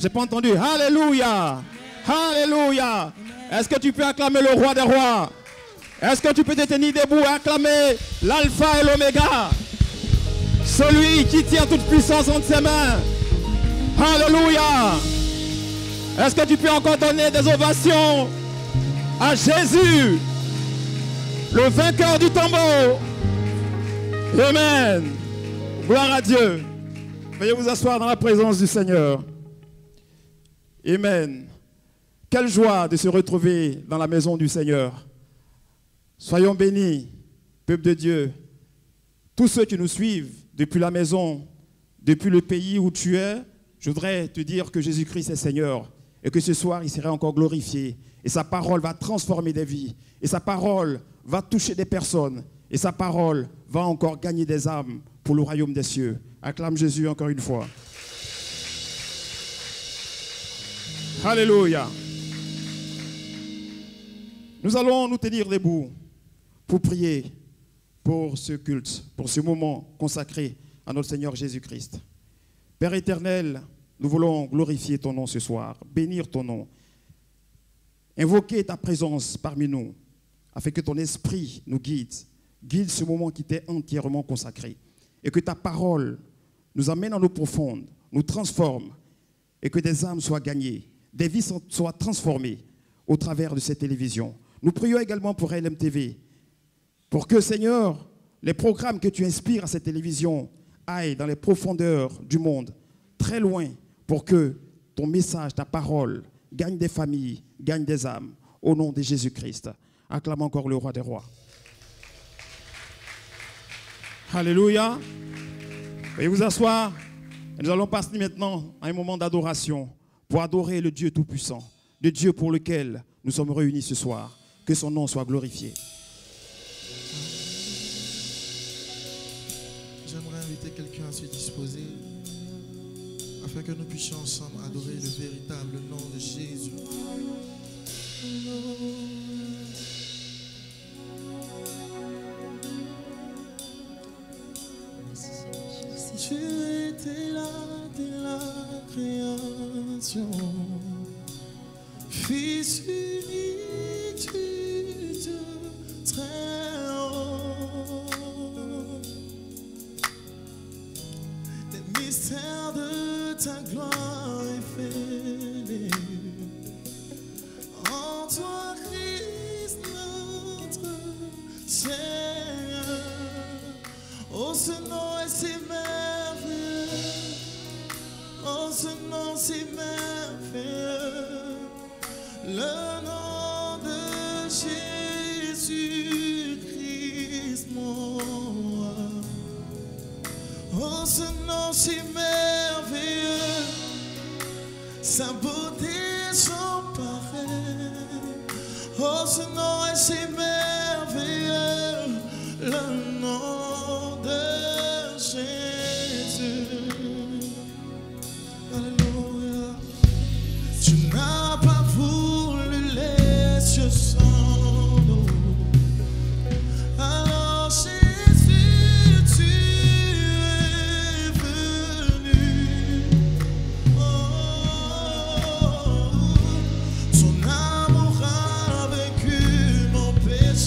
J'ai pas entendu. Alléluia. Alléluia. Est-ce que tu peux acclamer le roi des rois? Est-ce que tu peux te tenir debout et acclamer l'alpha et l'oméga? Celui qui tient toute puissance entre ses mains. Alléluia. Est-ce que tu peux encore donner des ovations à Jésus, le vainqueur du tombeau? Amen. Gloire à Dieu. Veuillez vous asseoir dans la présence du Seigneur. Amen. Quelle joie de se retrouver dans la maison du Seigneur. Soyons bénis, peuple de Dieu. Tous ceux qui nous suivent depuis la maison, depuis le pays où tu es, je voudrais te dire que Jésus-Christ est Seigneur et que ce soir, il sera encore glorifié. Et sa parole va transformer des vies. Et sa parole va toucher des personnes. Et sa parole va encore gagner des âmes pour le royaume des cieux. Acclame Jésus encore une fois. Alléluia. Nous allons nous tenir debout pour prier pour ce culte, pour ce moment consacré à notre Seigneur Jésus-Christ. Père éternel, nous voulons glorifier ton nom ce soir, bénir ton nom, invoquer ta présence parmi nous, afin que ton esprit nous guide ce moment qui t'est entièrement consacré, et que ta parole nous amène en eau profonde, nous transforme, et que des âmes soient gagnées, des vies soient transformées au travers de cette télévision. Nous prions également pour LMTV, pour que, Seigneur, les programmes que tu inspires à cette télévision aillent dans les profondeurs du monde, très loin, pour que ton message, ta parole, gagne des familles, gagne des âmes, au nom de Jésus-Christ. Acclame encore le roi des rois. Alléluia. Veuillez vous asseoir. Et nous allons passer maintenant à un moment d'adoration pour adorer le Dieu Tout-Puissant, le Dieu pour lequel nous sommes réunis ce soir. Que son nom soit glorifié. J'aimerais inviter quelqu'un à se disposer afin que nous puissions ensemble adorer le véritable nom de Jésus. Tu étais là dès la création, Fils unique du Dieu très haut. Les mystères de ta gloire révélés en toi, Christ notre Seigneur. Oh, ce nom est si merveilleux. Oh, ce nom si merveilleux. Le nom de Jésus-Christ, mon roi. Oh, ce nom si merveilleux. Sa beauté sans pareil. Oh, ce nom est si merveilleux. Le nom de Jésus. Alléluia. Tu n'as pas voulu les cieux sans nous. Alors Jésus, tu es venu. Oh, ton amour a vaincu mon péché.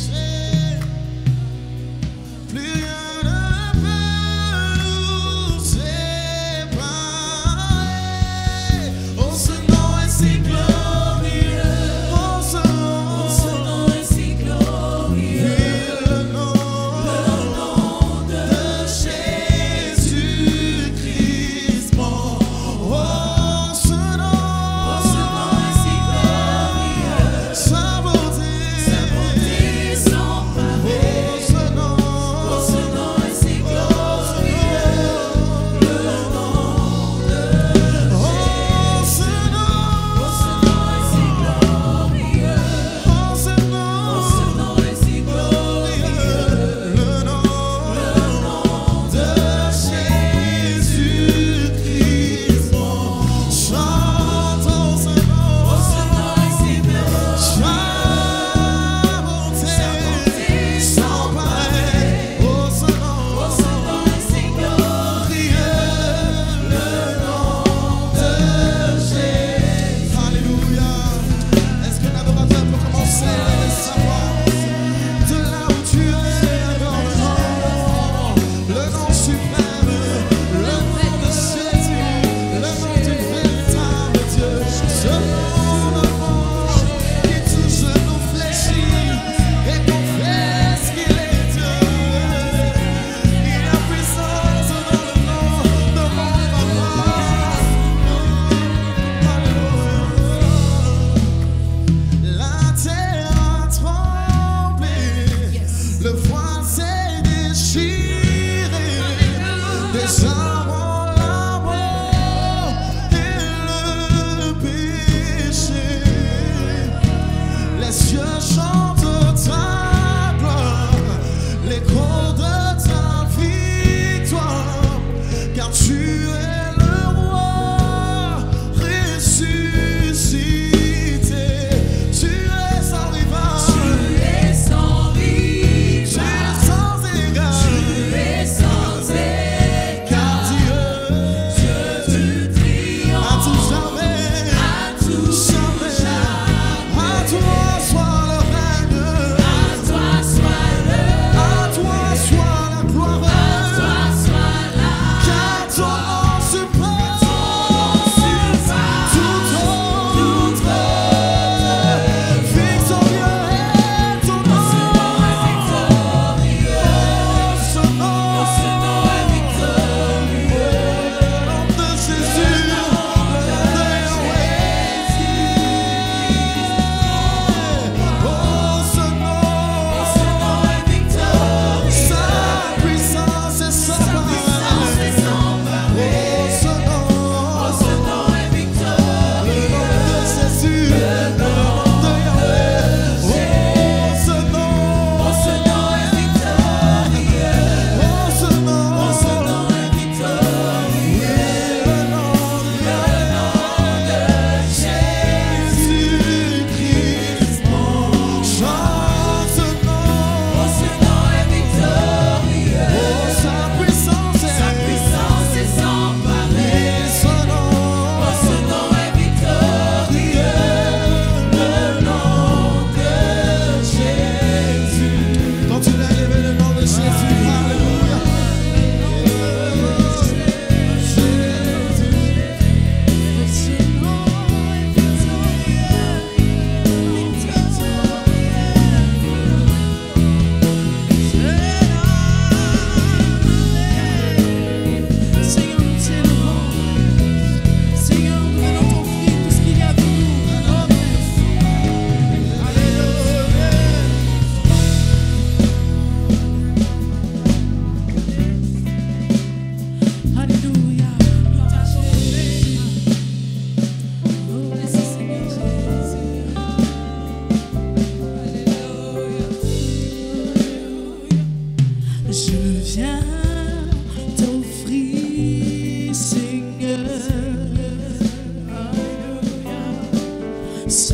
ce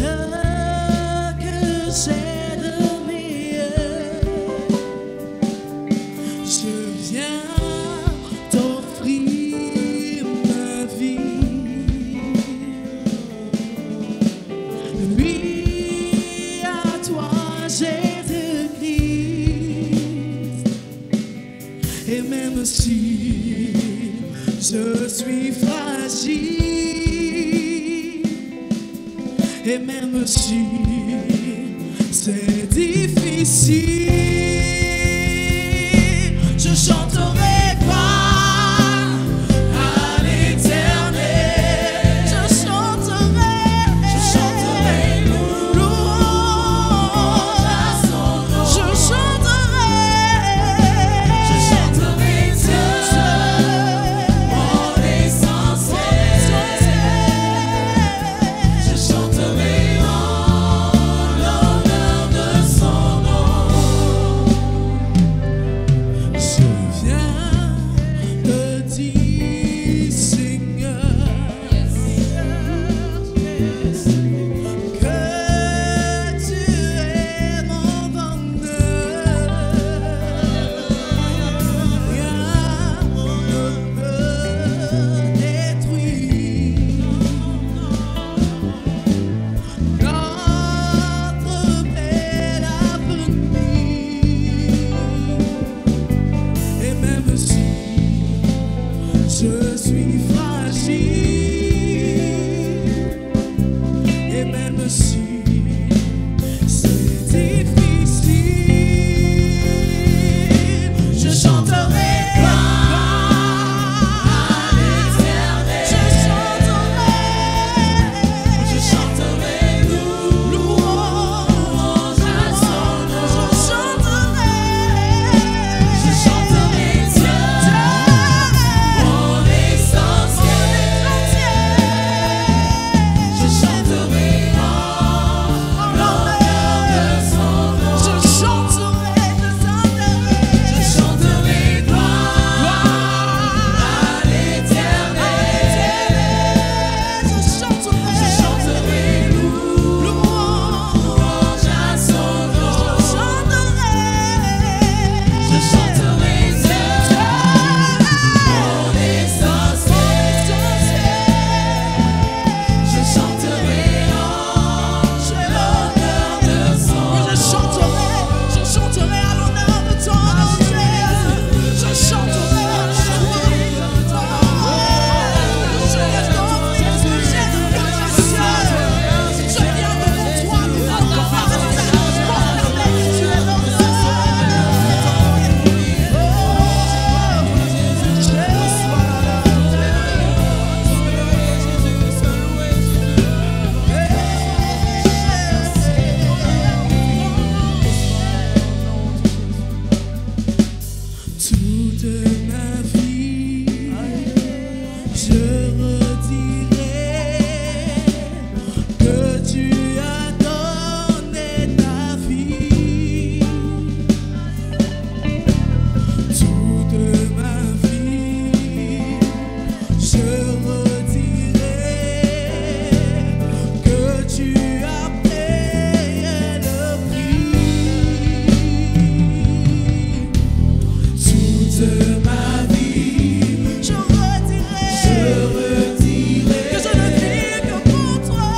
que j'ai de meilleur. Je viens t'offrir ma vie. Oui, à toi Jésus-Christ. Et même si je suis fragile, et même si c'est difficile, je chanterai pas à l'éternel. Je chanterai louange à son nom. Je chanterai Dieu, mon essentiel. Je chanterai en l'honneur de son nom. Je viens te dire, Seigneur, que tu es mon bonheur. Rien ne peut détruire notre bel avenir. Et même si je suis fragile, et même si c'est difficile, je chanterai pas à l'éternel. Je chanterai louange à son nom. Je chanterai Dieu, mon essentiel. Je chanterai en l'honneur de son nom. Je chanterai gloire à l'éternel. Je chanterai louange à son nom. Je chanterai Dieu, mon essentiel. Je chanterai en l'honneur de son nom. Je chanterai à l'honneur de ton nom. Je chanterai à l'honneur de ton nom. Je reste Jésus, Jésus, ciel. Je viens devant toi, nous allons faire tu es toute ma vie, je redirai que tu as donné ta vie. Toute ma vie, je redirai que tu as payé le prix. Toute ma vie, je redirai que je ne vis que pour toi.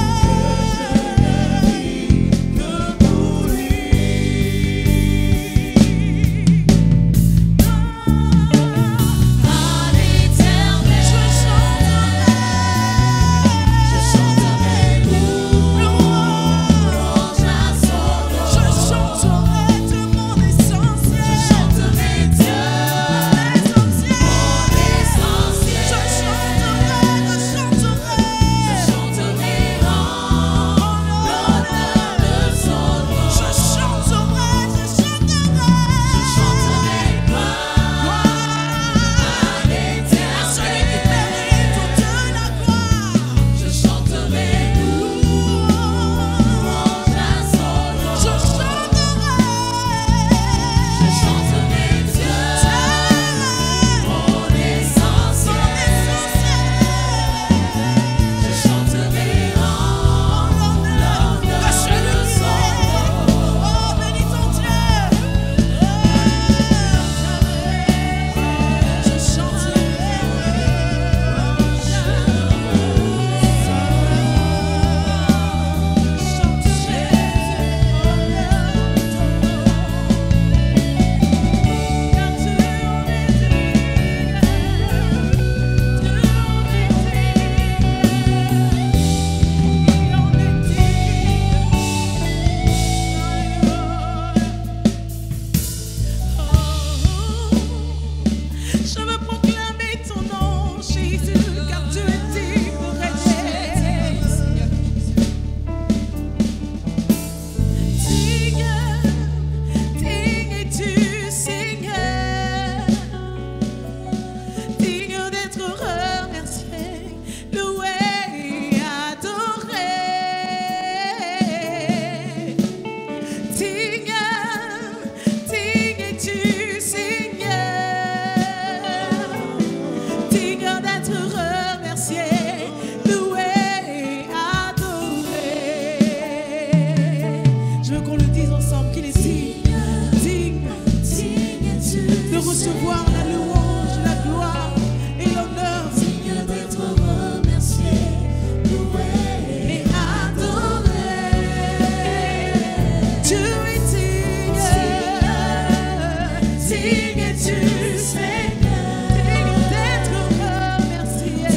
recevoir la louange, la gloire et l'honneur. Digne d'être remercié, loué Et adoré. Tu es digne, digne es-tu, Seigneur, digne d'être remercié,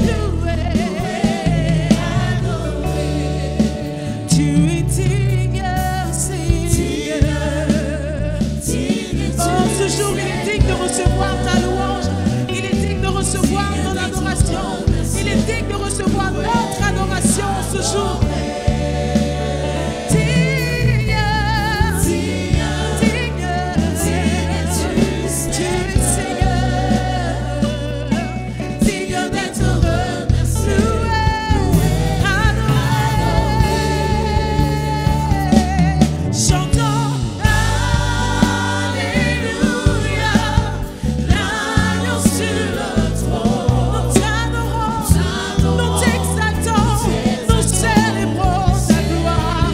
loué, adoré. Tu es digne, Seigneur. Oh, ce jour, il est digne de recevoir ta louange. Il est digne de recevoir ton adoration. Il est digne de recevoir notre adoration ce jour. Digne, digne, tu es Seigneur, digne d'être remercié, adoré. Chantons Alléluia, l'agneau sur le trône. Nous t'adorons, nous t'exaltons, nous célébrons ta gloire.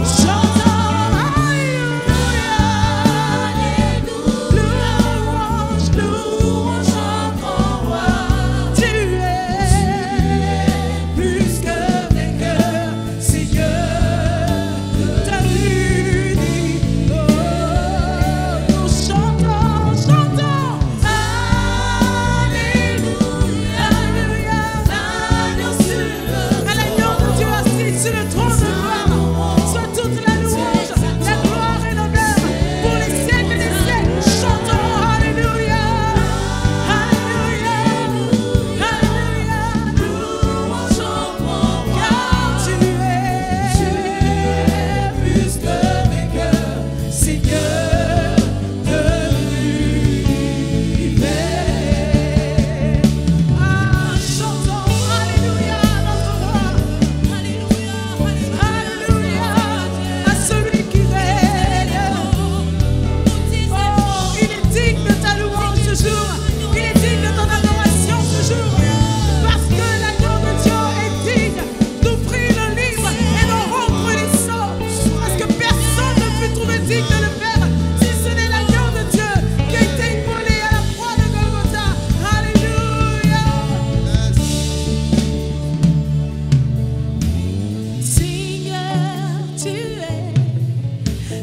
Chantons Alléluia, louange, louange encore roi. Tu es plus que vainqueur, Seigneur, ta l'unique. Nous chantons, chantons Alléluia, l'agneau sur le trône. À l'agneau de Dieu assis sur le trône de gloire, soit toute la louange, la gloire et l'honneur pour les siècles des siècles. Chantons Alléluia, Alléluia, Alléluia, louange encore, car tu es plus que vainqueur, Seigneur de l'univers. Ah, chantons Alléluia, notre roi. Alléluia, Alléluia, à celui qui règne. Oh, il est digne de ta louange ce jour. Il est digne de ton adoration ce jour. Parce que l'agneau de Dieu est digne d'ouvrir le livre et de rompre les sceaux. Parce que personne ne peut trouver digne de le faire si ce n'est l'agneau de Dieu qui a été immolé à la croix de Golgotha. Alléluia. Seigneur, tu es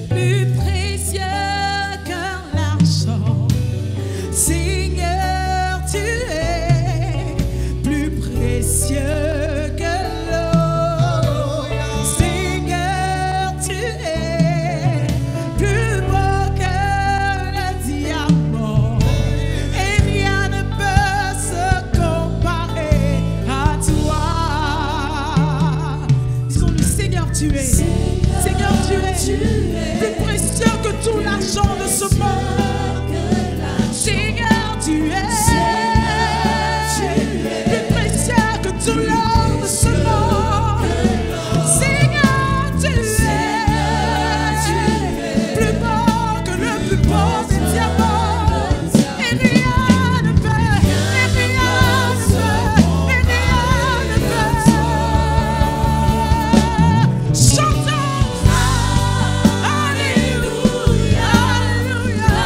plus précieux que l'argent. Seigneur, tu es plus précieux que l'or. Seigneur, tu es plus beau que le diamant. Et rien ne peut se comparer à toi. Disons-lui, Seigneur, tu es. Seigneur, tu es plus précieux que tout l'argent de ce monde. Seigneur, tu es plus précieux que tout l'or de ce monde. Seigneur, tu es plus beau que le plus beau des diamants. Et rien ne peut, et rien ne peut, et rien ne peut. Chantons Alléluia, Alléluia.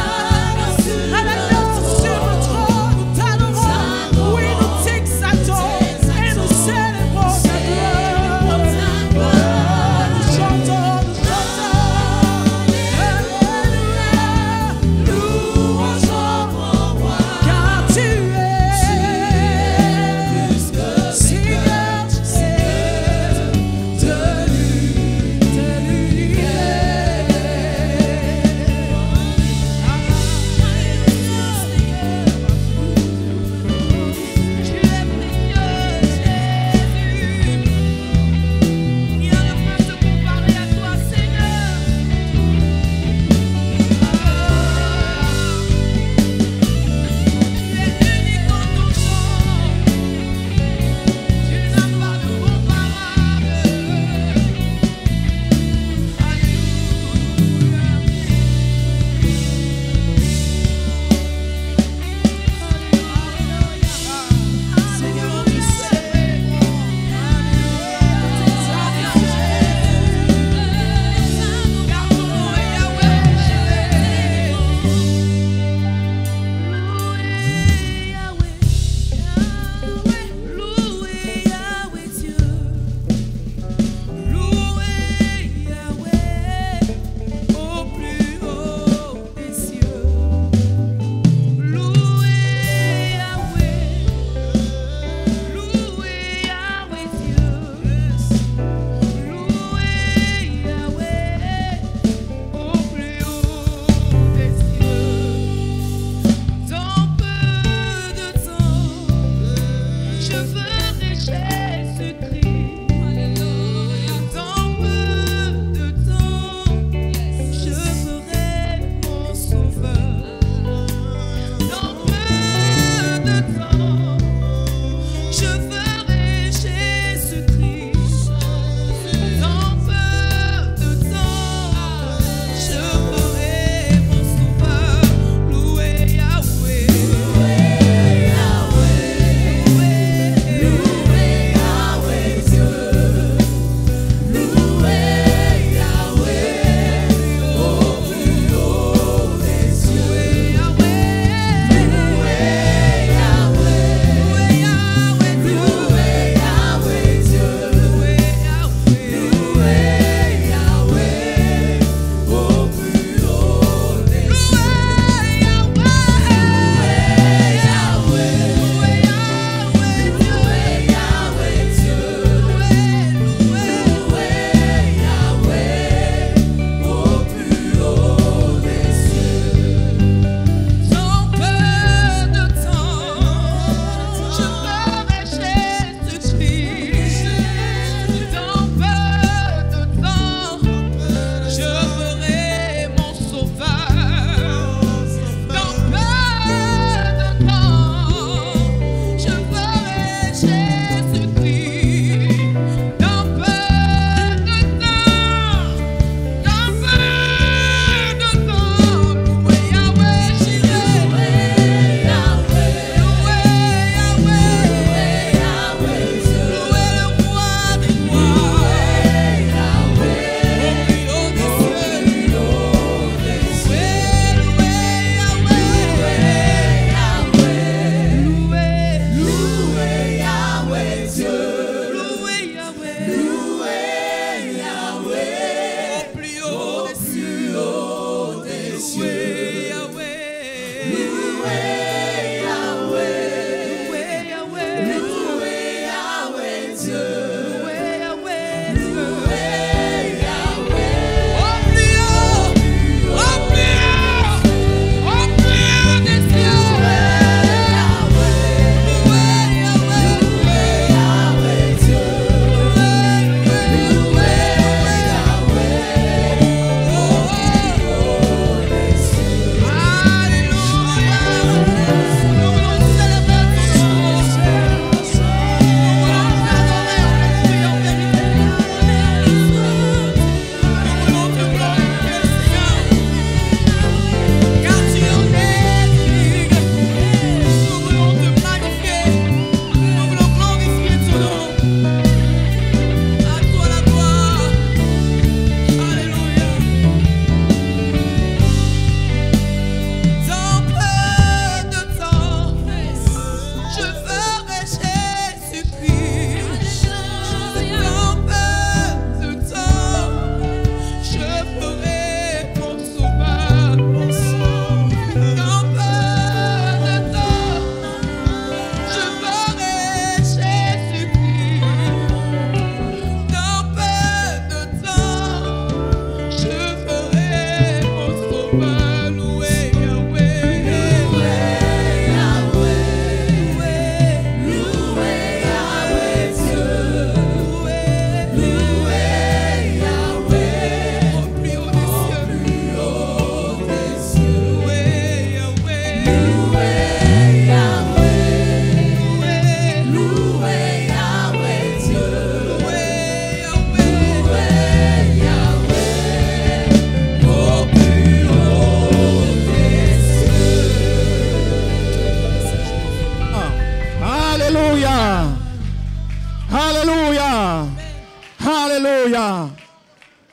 Alléluia.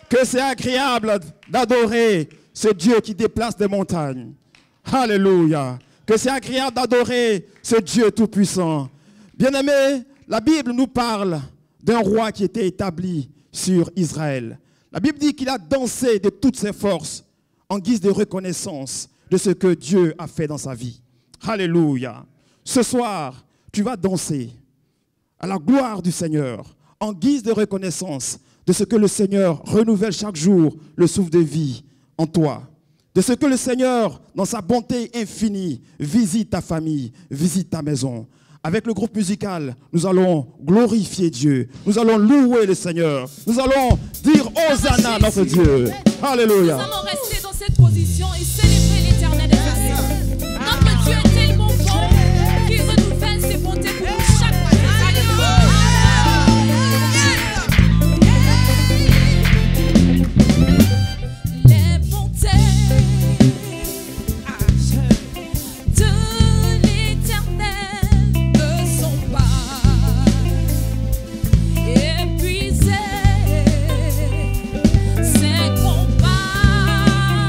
Que c'est agréable d'adorer ce Dieu qui déplace des montagnes. Alléluia. Que c'est agréable d'adorer ce Dieu tout-puissant. Bien-aimés, la Bible nous parle d'un roi qui était établi sur Israël. La Bible dit qu'il a dansé de toutes ses forces en guise de reconnaissance de ce que Dieu a fait dans sa vie. Alléluia. Ce soir, tu vas danser à la gloire du Seigneur en guise de reconnaissance de ce que le Seigneur renouvelle chaque jour le souffle de vie en toi. De ce que le Seigneur, dans sa bonté infinie, visite ta famille, visite ta maison. Avec le groupe musical, nous allons glorifier Dieu. Nous allons louer le Seigneur. Nous allons dire Hosanna à notre Dieu. Alléluia. Nous allons rester dans cette position et célébrer l'Éternel des armées. Notre Dieu est tellement bon qu'il renouvelle ses bontés pour nous chaque jour. Les bontés de l'Éternel ne sont pas épuisées. Ses compassions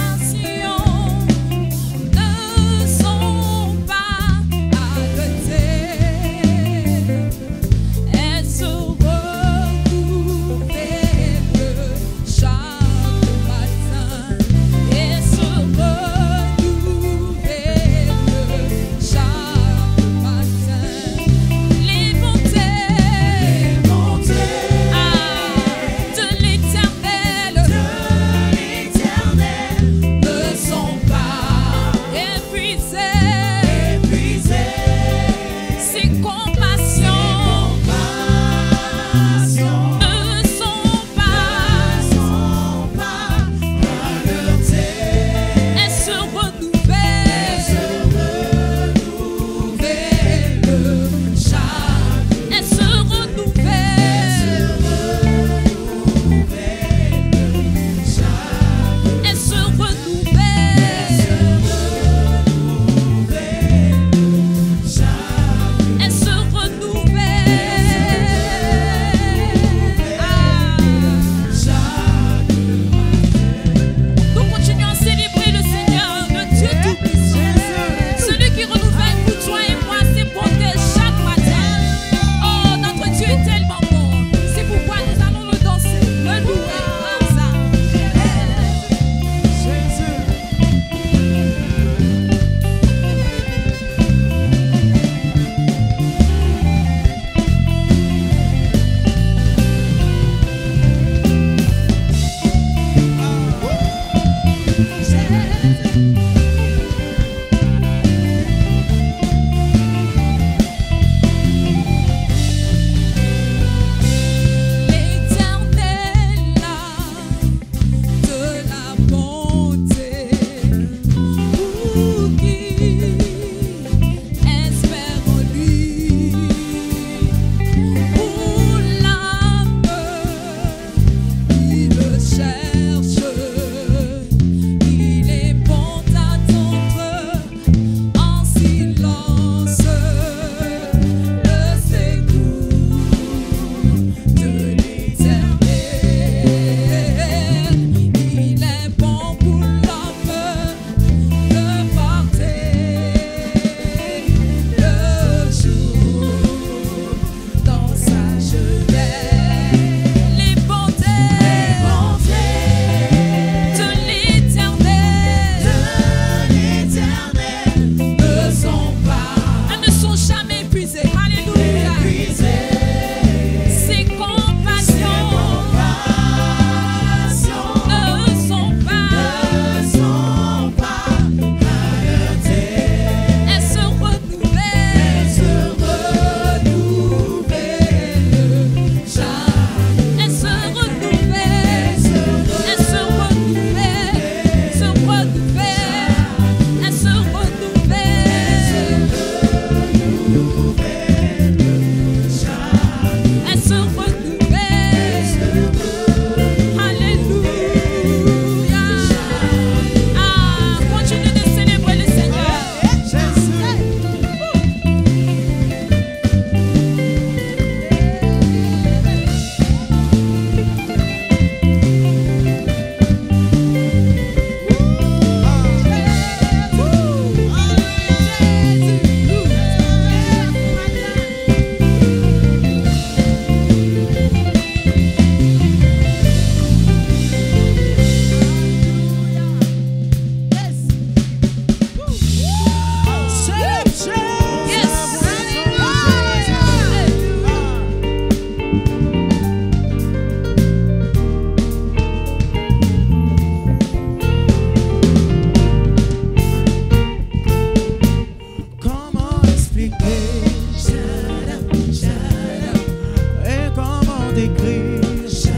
Jésus-Christ.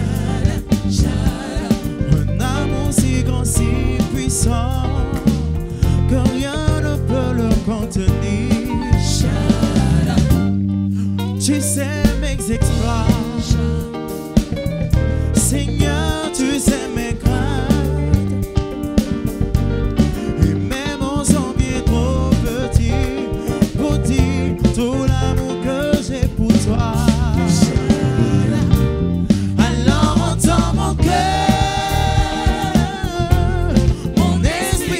Un amour si grand, si puissant, que rien ne peut le contenir. Tu sais mes exploits, Seigneur, tu sais mes craintes, et mes mots sont bien trop petits pour dire tout l'amour que j'ai pour toi. Alors entends mon cœur, mon esprit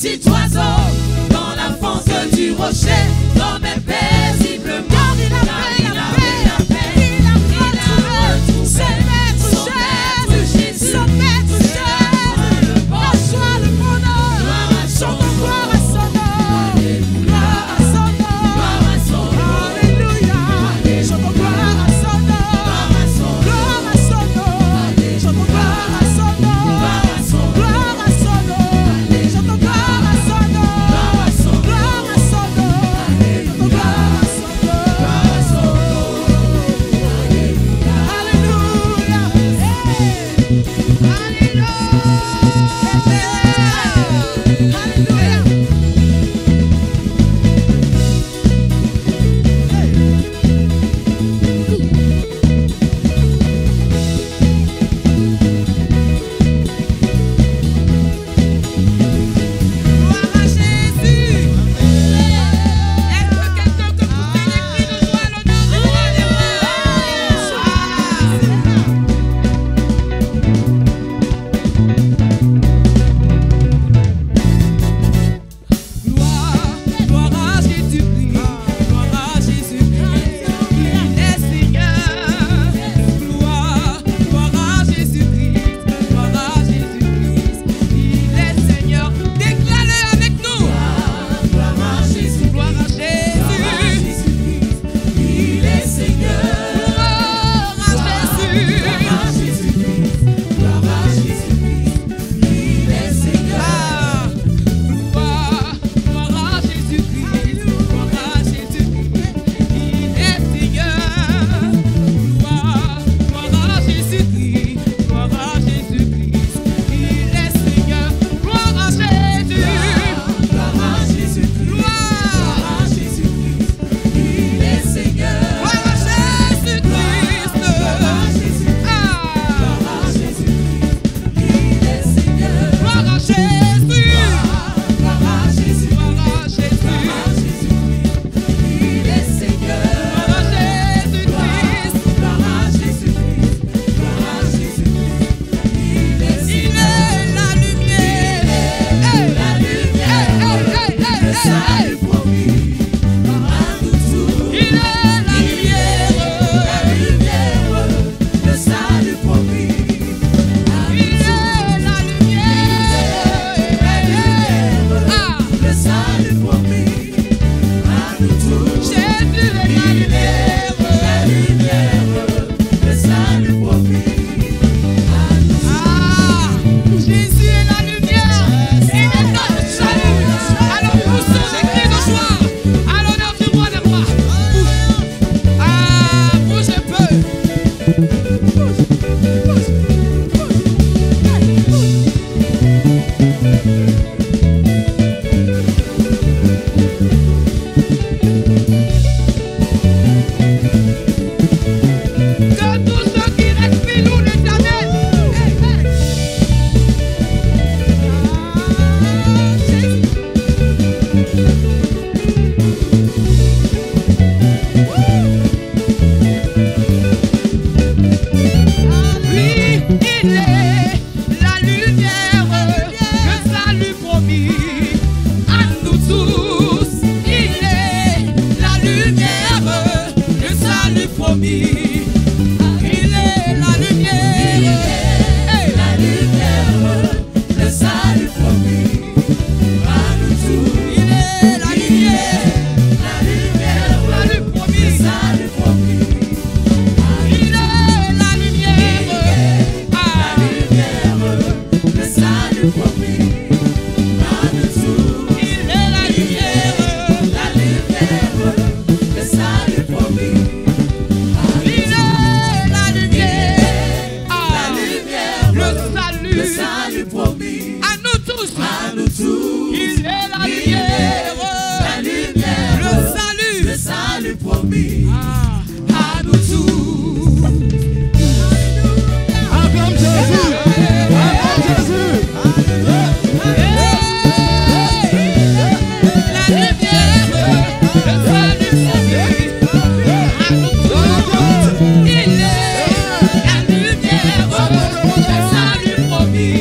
petit oiseau dans la fente du rocher, dormait paisiblement. Car il avait la paix, il a retrouvé son maître Jésus, son maître Jésus. Reçois le bonheur, chantons gloire à son nom, gloire à son nom, alléluia, chantons gloire à son nom, gloire à son nom, chantons gloire à son nom, gloire à son nom, chantons gloire à son nom, gloire à son nom, chantons gloire à son nom, alléluia, alléluia. Gloire à Jésus. Est-ce que quelqu'un peut pousser des cris de joie à l'honneur du roi des rois? Gloire à Jésus-Christ, gloire à Jésus-Christ, il est Seigneur. Gloire à Jésus-Christ, gloire à Jésus-Christ, il est Seigneur. Déclarez avec nous. Gloire à Jésus, gloire à Jésus, il est Seigneur. Gloire à Jésus, gloire à Jésus-Christ, il est Seigneur. Gloire à Jésus-Christ, gloire à Jésus-Christ, il est Seigneur. Gloire à Jésus-Christ, gloire à Jésus-Christ, il est Seigneur. Gloire à Jésus, gloire à Jésus-Christ, gloire à Jésus-Christ, il est Seigneur. Gloire à Jésus-Christ, gloire à Jésus-Christ, gloire à Jésus-Christ, il est Seigneur. Gloire à Jésus, gloire à Jésus, gloire à Jésus, il est Seigneur. Gloire à Jésus-Christ, gloire à Jésus-Christ, gloire à Jésus-Christ, il est Seigneur. Il est la lumière, la lumière, le salut promis à nous tous. Il est la lumière, le salut promis. Il est la lumière, le salut promis à nous tous. Jésus est la lumière, le salut promis à nous tous. Jésus est la lumière, il est notre salut. Alors poussons des cris de joie à l'honneur du roi des rois. Bouge un peu. Que tous ceux qui respirent louent l'Éternel. Lui, il est la lumière, le salut promis à nous tous. Il est la lumière, le salut promis. Il est la lumière, le salut promis à nous tous. Il est la lumière, le salut promis. Il est la lumière, le salut promis à nous tous. Il est la lumière, le salut promis. Il est la lumière, le salut promis à nous tous. Il est la lumière, le salut promis à nous tous. Acclame Jésus. Acclame Jésus. La lumière, le salut promis à nous tous. Il est la lumière, le salut promis.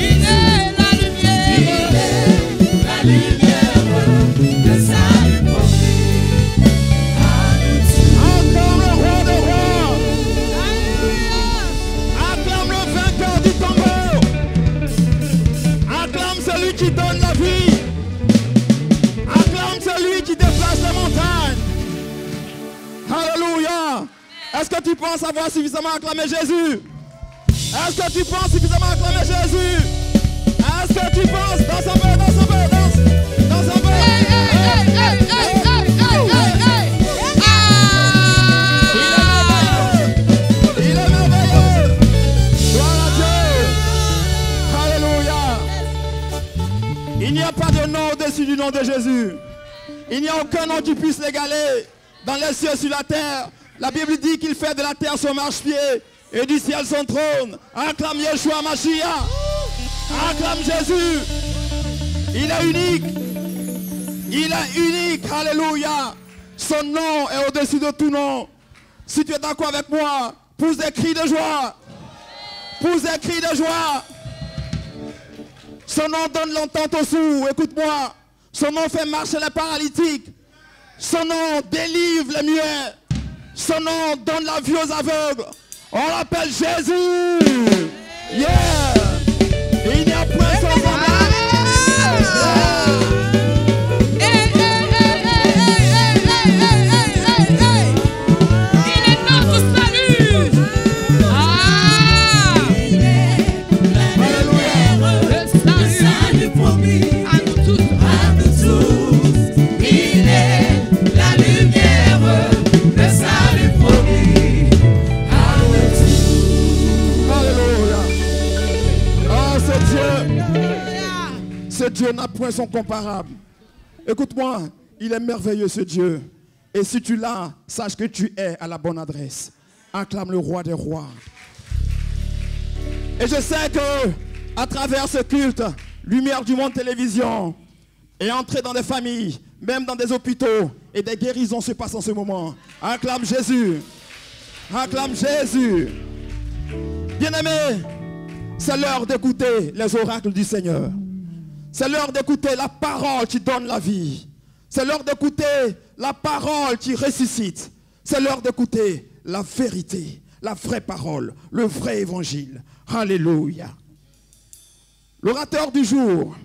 Il est la lumière, celui qui donne la vie. Acclame celui qui déplace les montagnes. Alléluia. Est-ce que tu penses avoir suffisamment acclamé Jésus? Est-ce que tu penses suffisamment acclamer Jésus? Est-ce que tu penses dans un peu, dans un peu, dans un peu? Il est merveilleux. Gloire à Dieu. Alléluia. Il n'y a pas de nom au-dessus du nom de Jésus. Il n'y a aucun nom qui puisse l'égaler dans les cieux, sur la terre. La Bible dit qu'il fait de la terre son marchepied et du ciel son trône. Acclame Yeshua Mashiach. Acclame Jésus. Il est unique. Il est unique. Alléluia. Son nom est au-dessus de tout nom. Si tu es d'accord avec moi, pousse des cris de joie. Pousse des cris de joie. Son nom donne l'entente aux sourds. Écoute-moi. Son nom fait marcher les paralytiques. Son nom délivre les muets. Son nom donne la vie aux aveugles. On l'appelle Jésus. Yeah. Et il n'y a point sans Il est notre salut. Le salut promis à nous tous. Il est la lumière. Le salut promis à nous tous. Alléluia. Oh, ce Dieu n'a point son comparable. Écoute-moi, il est merveilleux ce Dieu. Et si tu l'as, sache que tu es à la bonne adresse. Acclame le roi des rois. Et je sais que à travers ce culte, Lumière du Monde Télévision est entrée dans des familles, même dans des hôpitaux, et des guérisons se passent en ce moment. Acclame Jésus. Acclame Jésus. Bien-aimés, c'est l'heure d'écouter les oracles du Seigneur. C'est l'heure d'écouter la parole qui donne la vie. C'est l'heure d'écouter la parole qui ressuscite. C'est l'heure d'écouter la vérité, la vraie parole, le vrai évangile. Alléluia. L'orateur du jour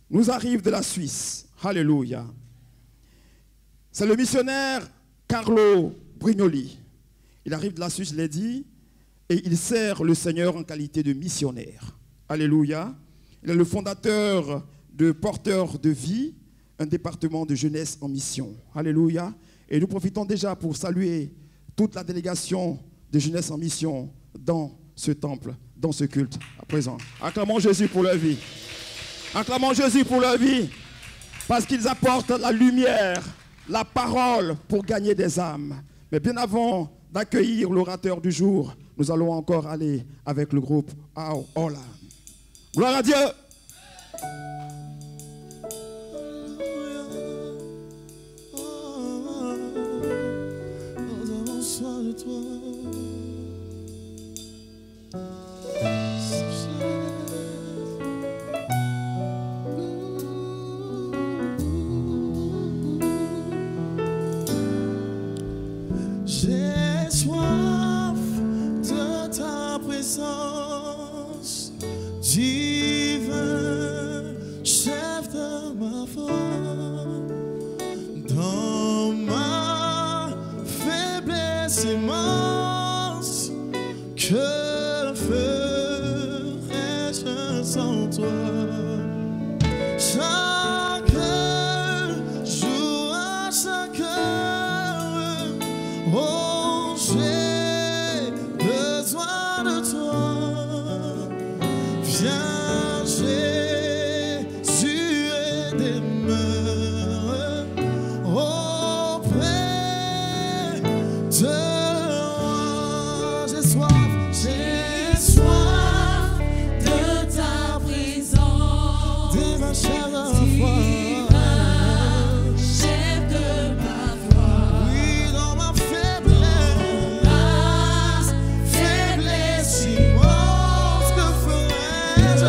nous arrive de la Suisse. Alléluia. C'est le missionnaire Carlo Brignoli. Il arrive de la Suisse, je l'ai dit, et il sert le Seigneur en qualité de missionnaire. Alléluia. Il est le fondateur de Porteurs de Vie, un département de jeunesse en mission. Alléluia. Et nous profitons déjà pour saluer toute la délégation de jeunesse en mission dans ce temple, dans ce culte à présent. Acclamons Jésus pour leur vie. Acclamons Jésus pour leur vie. Parce qu'ils apportent la lumière, la parole pour gagner des âmes. Mais bien avant d'accueillir l'orateur du jour, nous allons encore aller avec le groupe Aola. Gloire à Dieu. Nous avons soin de toi. J'ai soif de ta présence, divin chef de ma foi. Dans ma faiblesse immense, que ferais-je sans toi? Chaque jour, à chaque heure, oh, j'ai besoin de toi. Viens, Jésus, et demeure auprès de moi. J'ai soif de ta présence, de ma chair à la foi. chef de ma foi. Oui, dans ma faiblesse immense, que ferais-je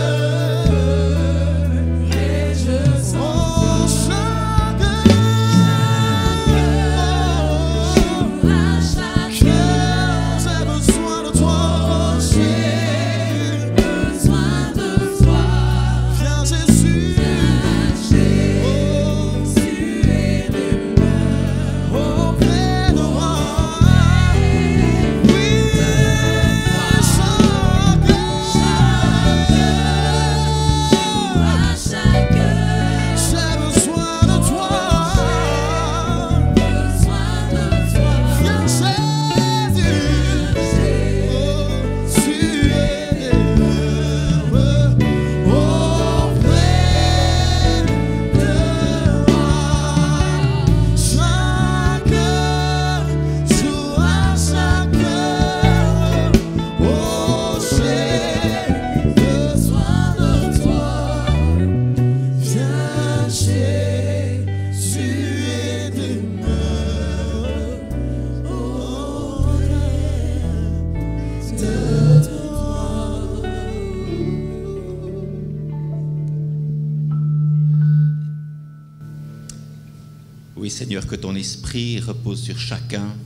Oui, Seigneur, que ton esprit repose sur chacun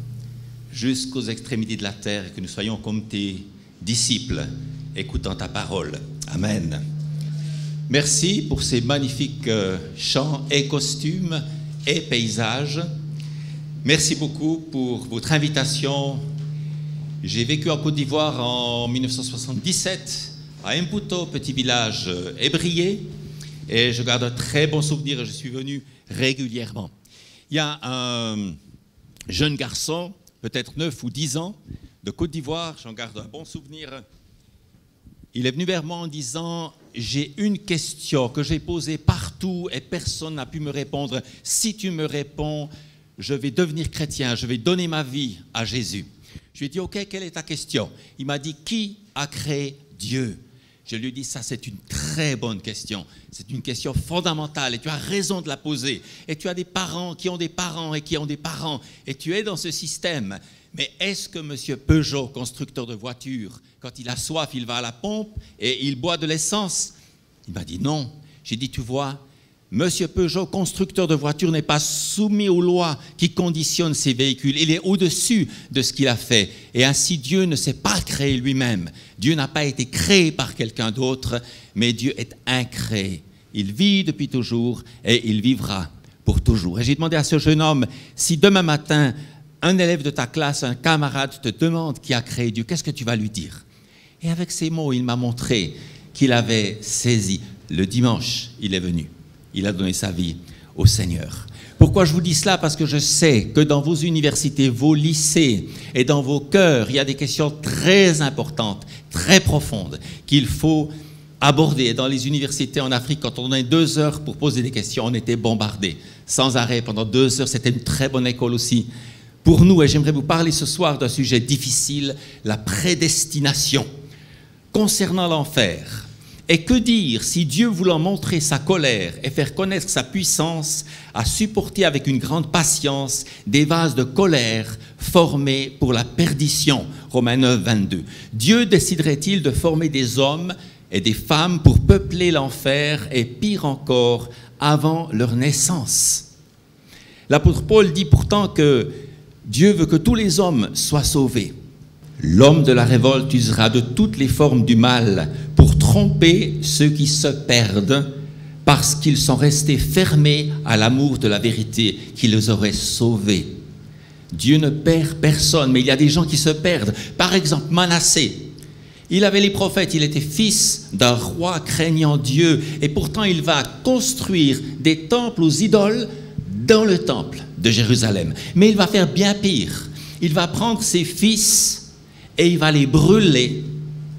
jusqu'aux extrémités de la terre et que nous soyons comme tes disciples, écoutant ta parole. Amen. Merci pour ces magnifiques chants et costumes et paysages. Merci beaucoup pour votre invitation. J'ai vécu en Côte d'Ivoire en 1977, à Mputo, petit village ébrié, et je garde un très bon souvenir et je suis venu régulièrement. Il y a un jeune garçon, peut-être 9 ou 10 ans, de Côte d'Ivoire, j'en garde un bon souvenir. Il est venu vers moi en disant « J'ai une question que j'ai posée partout et personne n'a pu me répondre. Si tu me réponds, je vais devenir chrétien, je vais donner ma vie à Jésus. » Je lui ai dit « Ok, quelle est ta question ?» Il m'a dit « Qui a créé Dieu ?» Je lui ai dit, ça c'est une très bonne question. C'est une question fondamentale et tu as raison de la poser. Et tu as des parents qui ont des parents et qui ont des parents. Et tu es dans ce système. Mais est-ce que M. Peugeot, constructeur de voitures, quand il a soif, il va à la pompe et il boit de l'essence? Il m'a dit non. J'ai dit, tu vois, M. Peugeot, constructeur de voitures, n'est pas soumis aux lois qui conditionnent ses véhicules. Il est au-dessus de ce qu'il a fait. Et ainsi, Dieu ne s'est pas créé lui-même. Dieu n'a pas été créé par quelqu'un d'autre, mais Dieu est incréé. Il vit depuis toujours et il vivra pour toujours. Et j'ai demandé à ce jeune homme, si demain matin, un élève de ta classe, un camarade te demande qui a créé Dieu, qu'est-ce que tu vas lui dire? Et avec ces mots, il m'a montré qu'il avait saisi. Le dimanche, il est venu. Il a donné sa vie au Seigneur. Pourquoi je vous dis cela? Parce que je sais que dans vos universités, vos lycées et dans vos cœurs, il y a des questions très importantes, très profondes, qu'il faut aborder. Dans les universités en Afrique, quand on a 2 heures pour poser des questions, on était bombardés sans arrêt pendant 2 heures. C'était une très bonne école aussi pour nous. Et j'aimerais vous parler ce soir d'un sujet difficile, la prédestination. Concernant l'enfer. Et que dire si Dieu, voulant montrer sa colère et faire connaître sa puissance, a supporté avec une grande patience des vases de colère formés pour la perdition. Romains 9, 22. Dieu déciderait-il de former des hommes et des femmes pour peupler l'enfer et pire encore, avant leur naissance? L'apôtre Paul dit pourtant que Dieu veut que tous les hommes soient sauvés. L'homme de la révolte usera de toutes les formes du mal pour tromper ceux qui se perdent parce qu'ils sont restés fermés à l'amour de la vérité qui les aurait sauvés. Dieu ne perd personne, mais il y a des gens qui se perdent. Par exemple, Manassé. Il avait les prophètes, il était fils d'un roi craignant Dieu et pourtant il va construire des temples aux idoles dans le temple de Jérusalem. Mais il va faire bien pire. Il va prendre ses fils et il va les brûler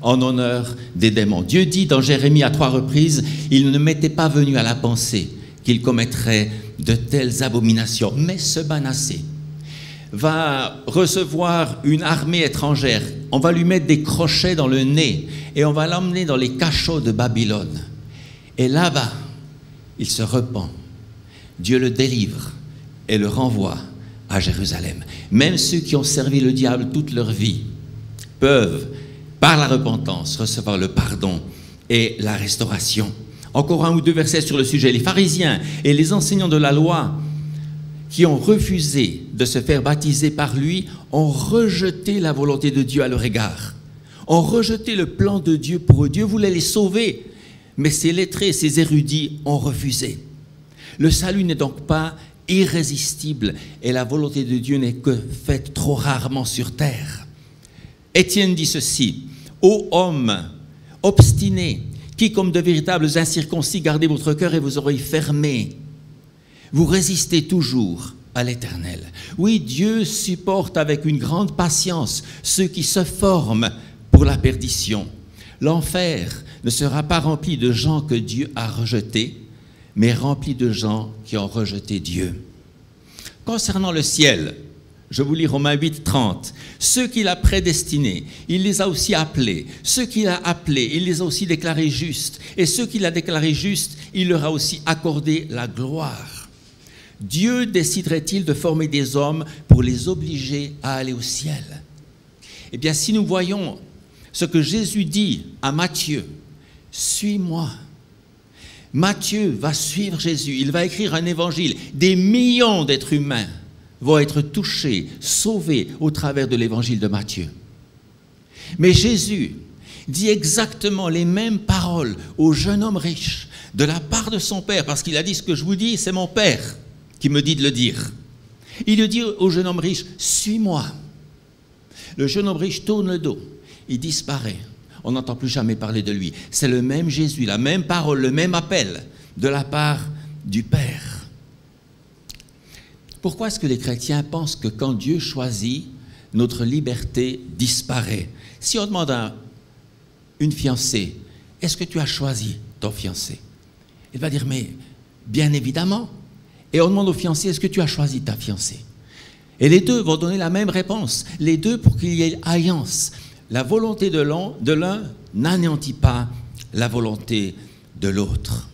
en honneur des démons. Dieu dit dans Jérémie à 3 reprises, il ne m'était pas venu à la pensée qu'il commettrait de telles abominations. Mais ce Manassé va recevoir une armée étrangère. On va lui mettre des crochets dans le nez et on va l'emmener dans les cachots de Babylone. Et là-bas, il se repent. Dieu le délivre et le renvoie à Jérusalem. Même ceux qui ont servi le diable toute leur vie peuvent, par la repentance, recevoir le pardon et la restauration. Encore 1 ou 2 versets sur le sujet. Les pharisiens et les enseignants de la loi qui ont refusé de se faire baptiser par lui ont rejeté la volonté de Dieu à leur égard. Ont rejeté le plan de Dieu pour eux. Dieu voulait les sauver, mais ces lettrés, ces érudits ont refusé. Le salut n'est donc pas irrésistible et la volonté de Dieu n'est que faite trop rarement sur terre. Étienne dit ceci, « Ô hommes obstinés, qui comme de véritables incirconcis gardez votre cœur et vos oreilles fermées, vous résistez toujours à l'Éternel. » Oui, Dieu supporte avec une grande patience ceux qui se forment pour la perdition. L'enfer ne sera pas rempli de gens que Dieu a rejetés, mais rempli de gens qui ont rejeté Dieu. Concernant le ciel, je vous lis Romains 8, 30. Ceux qu'il a prédestinés, il les a aussi appelés. Ceux qu'il a appelés, il les a aussi déclarés justes. Et ceux qu'il a déclarés justes, il leur a aussi accordé la gloire. Dieu déciderait-il de former des hommes pour les obliger à aller au ciel? Eh bien, si nous voyons ce que Jésus dit à Matthieu, « Suis-moi », Matthieu va suivre Jésus, il va écrire un évangile. Des millions d'êtres humains vont être touchés, sauvés au travers de l'évangile de Matthieu. Mais Jésus dit exactement les mêmes paroles au jeune homme riche de la part de son père, parce qu'il a dit ce que je vous dis, c'est mon père qui me dit de le dire. Il lui dit au jeune homme riche, suis-moi. Le jeune homme riche tourne le dos, il disparaît. On n'entend plus jamais parler de lui. C'est le même Jésus, la même parole, le même appel de la part du Père. Pourquoi est-ce que les chrétiens pensent que quand Dieu choisit, notre liberté disparaît? Si on demande à une fiancée, est-ce que tu as choisi ton fiancé? Il va dire, mais bien évidemment. Et on demande au fiancé, est-ce que tu as choisi ta fiancée? Et les deux vont donner la même réponse. Les deux pour qu'il y ait alliance. La volonté de l'un n'anéantit pas la volonté de l'autre.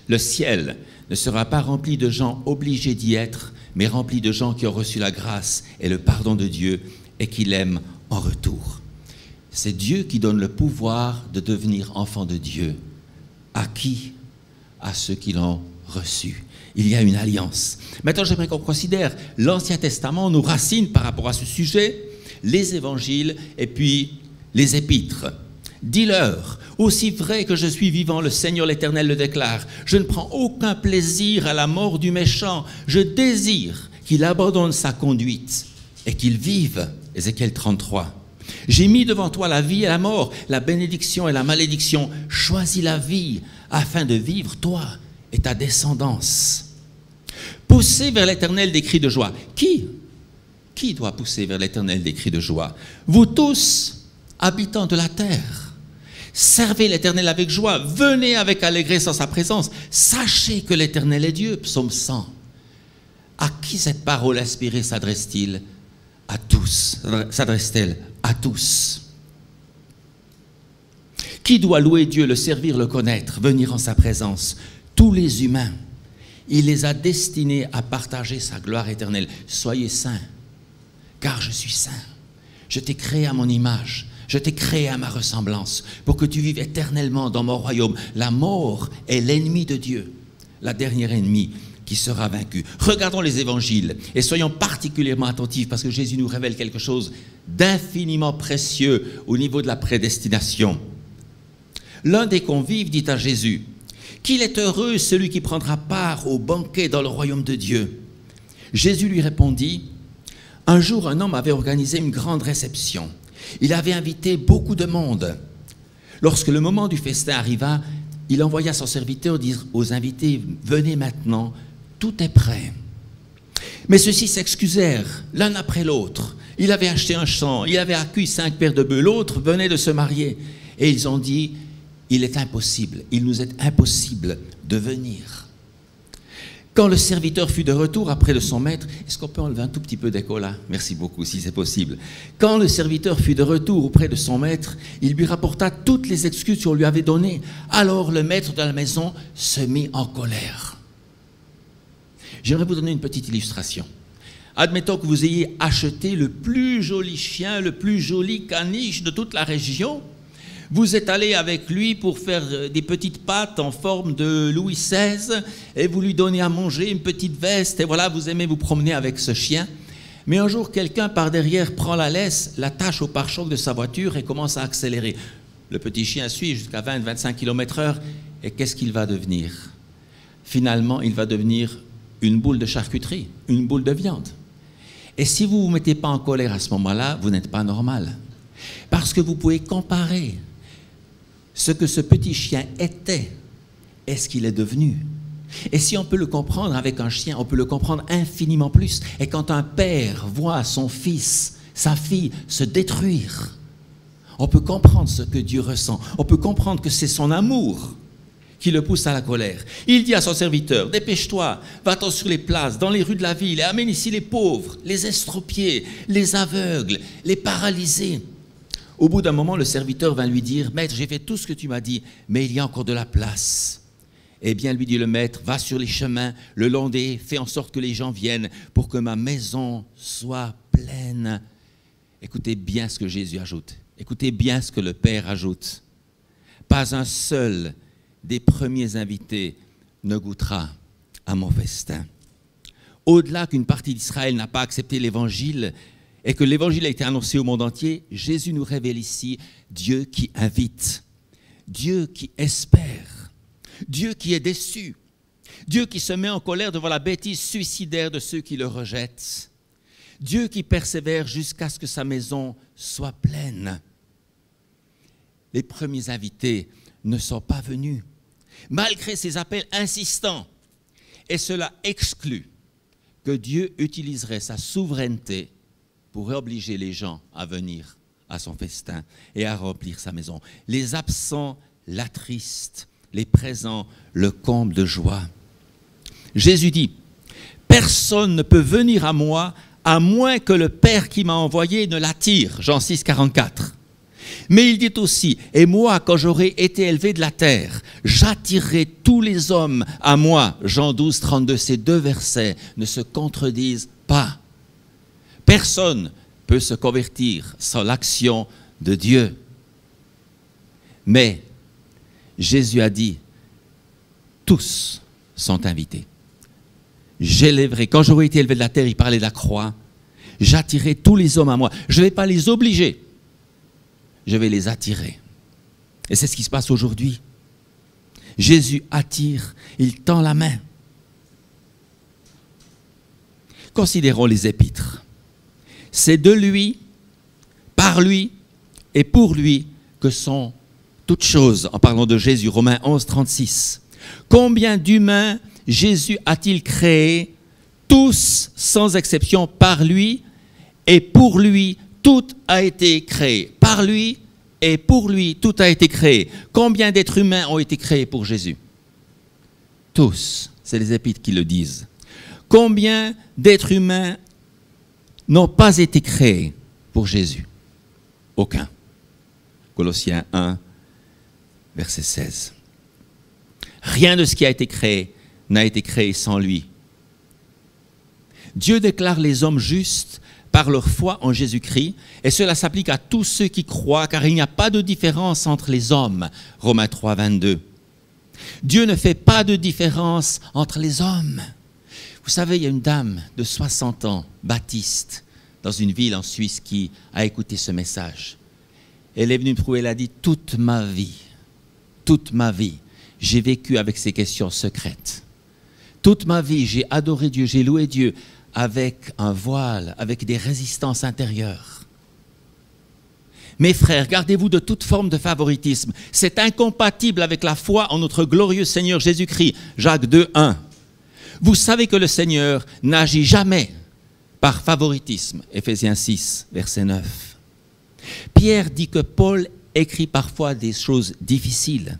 Le ciel ne sera pas rempli de gens obligés d'y être, mais rempli de gens qui ont reçu la grâce et le pardon de Dieu et qui l'aiment en retour. C'est Dieu qui donne le pouvoir de devenir enfant de Dieu. À qui? À ceux qui l'ont reçu. Il y a une alliance. Maintenant, j'aimerais qu'on considère l'Ancien Testament, nos racines par rapport à ce sujet, les évangiles et puis les épîtres. Dis-leur, aussi vrai que je suis vivant, le Seigneur l'Éternel le déclare, je ne prends aucun plaisir à la mort du méchant, je désire qu'il abandonne sa conduite et qu'il vive. Ézéchiel 33. J'ai mis devant toi la vie et la mort, la bénédiction et la malédiction. Choisis la vie afin de vivre, toi et ta descendance. Poussez vers l'Éternel des cris de joie. Qui doit pousser vers l'Éternel des cris de joie? Vous tous, habitants de la terre, servez l'Éternel avec joie, venez avec allégresse en sa présence, sachez que l'Éternel est Dieu. Psaume 100. À qui cette parole inspirée s'adresse-t-il? À tous. S'adresse-t-elle à tous? Qui doit louer Dieu, le servir, le connaître, venir en sa présence? Tous les humains. Il les a destinés à partager sa gloire éternelle. Soyez saints, car je suis saint. Je t'ai créé à mon image, je t'ai créé à ma ressemblance, pour que tu vives éternellement dans mon royaume. La mort est l'ennemi de Dieu, la dernière ennemie qui sera vaincue. Regardons les évangiles et soyons particulièrement attentifs, parce que Jésus nous révèle quelque chose d'infiniment précieux au niveau de la prédestination. L'un des convives dit à Jésus, qu'il est heureux celui qui prendra part au banquet dans le royaume de Dieu. Jésus lui répondit, un jour un homme avait organisé une grande réception. Il avait invité beaucoup de monde. Lorsque le moment du festin arriva, il envoya son serviteur dire aux invités, venez maintenant, tout est prêt. Mais ceux-ci s'excusèrent l'un après l'autre. Il avait acheté un champ, il avait accueilli 5 paires de bœufs, l'autre venait de se marier. Et ils ont dit, il est impossible, il nous est impossible de venir. Quand le serviteur fut de retour auprès de son maître, est-ce qu'on peut enlever un tout petit peu d'écho là? Merci beaucoup, si c'est possible. Quand le serviteur fut de retour auprès de son maître, il lui rapporta toutes les excuses qu'on lui avait données. Alors le maître de la maison se mit en colère. J'aimerais vous donner une petite illustration. Admettons que vous ayez acheté le plus joli chien, le plus joli caniche de toute la région. Vous êtes allé avec lui pour faire des petites pattes en forme de Louis XVI et vous lui donnez à manger une petite veste et voilà, vous aimez vous promener avec ce chien. Mais un jour, quelqu'un par derrière prend la laisse, l'attache au pare-choc de sa voiture et commence à accélérer. Le petit chien suit jusqu'à 20-25 km/h et qu'est-ce qu'il va devenir? Finalement, il va devenir une boule de charcuterie, une boule de viande. Et si vous ne vous mettez pas en colère à ce moment-là, vous n'êtes pas normal. Parce que vous pouvez comparer ce que ce petit chien était et ce qu'il est devenu. Et si on peut le comprendre avec un chien, on peut le comprendre infiniment plus. Et quand un père voit son fils, sa fille se détruire, on peut comprendre ce que Dieu ressent. On peut comprendre que c'est son amour qui le pousse à la colère. Il dit à son serviteur, dépêche-toi, va-t'en sur les places, dans les rues de la ville, et amène ici les pauvres, les estropiés, les aveugles, les paralysés. Au bout d'un moment, le serviteur vint lui dire, « Maître, j'ai fait tout ce que tu m'as dit, mais il y a encore de la place. » Eh bien, lui dit le maître, « Va sur les chemins, le long des, fais en sorte que les gens viennent pour que ma maison soit pleine. » Écoutez bien ce que Jésus ajoute. Écoutez bien ce que le Père ajoute. Pas un seul des premiers invités ne goûtera à mon festin. Au-delà qu'une partie d'Israël n'a pas accepté l'Évangile et que l'Évangile a été annoncé au monde entier, Jésus nous révèle ici Dieu qui invite, Dieu qui espère, Dieu qui est déçu, Dieu qui se met en colère devant la bêtise suicidaire de ceux qui le rejettent, Dieu qui persévère jusqu'à ce que sa maison soit pleine. Les premiers invités ne sont pas venus, malgré ces appels insistants, et cela exclut que Dieu utiliserait sa souveraineté pour obliger les gens à venir à son festin et à remplir sa maison. Les absents l'attristent, les présents le comblent de joie. Jésus dit, « Personne ne peut venir à moi à moins que le Père qui m'a envoyé ne l'attire. » Jean 6, 44. Mais il dit aussi, « Et moi, quand j'aurai été élevé de la terre, j'attirerai tous les hommes à moi. » Jean 12, 32. Ces deux versets ne se contredisent pas. Personne ne peut se convertir sans l'action de Dieu. Mais Jésus a dit, tous sont invités. J'élèverai, quand j'aurai été élevé de la terre, il parlait de la croix, j'attirerai tous les hommes à moi. Je ne vais pas les obliger, je vais les attirer. Et c'est ce qui se passe aujourd'hui. Jésus attire, il tend la main. Considérons les épîtres. C'est de lui, par lui et pour lui que sont toutes choses, en parlant de Jésus, Romains 11, 36. Combien d'humains Jésus a-t-il créé? Tous, sans exception, par lui et pour lui, tout a été créé. Par lui et pour lui, tout a été créé. Combien d'êtres humains ont été créés pour Jésus? Tous, c'est les épîtres qui le disent. Combien d'êtres humains n'ont pas été créés pour Jésus? Aucun. Colossiens 1, verset 16. Rien de ce qui a été créé n'a été créé sans lui. Dieu déclare les hommes justes par leur foi en Jésus-Christ, et cela s'applique à tous ceux qui croient, car il n'y a pas de différence entre les hommes. Romains 3, 22. Dieu ne fait pas de différence entre les hommes. Vous savez, il y a une dame de 60 ans, baptiste, dans une ville en Suisse, qui a écouté ce message. Elle est venue me trouver, elle a dit, toute ma vie, j'ai vécu avec ces questions secrètes. Toute ma vie, j'ai adoré Dieu, j'ai loué Dieu avec un voile, avec des résistances intérieures. Mes frères, gardez-vous de toute forme de favoritisme. C'est incompatible avec la foi en notre glorieux Seigneur Jésus-Christ. Jacques 2, 1. Vous savez que le Seigneur n'agit jamais par favoritisme. Éphésiens 6, verset 9. Pierre dit que Paul écrit parfois des choses difficiles.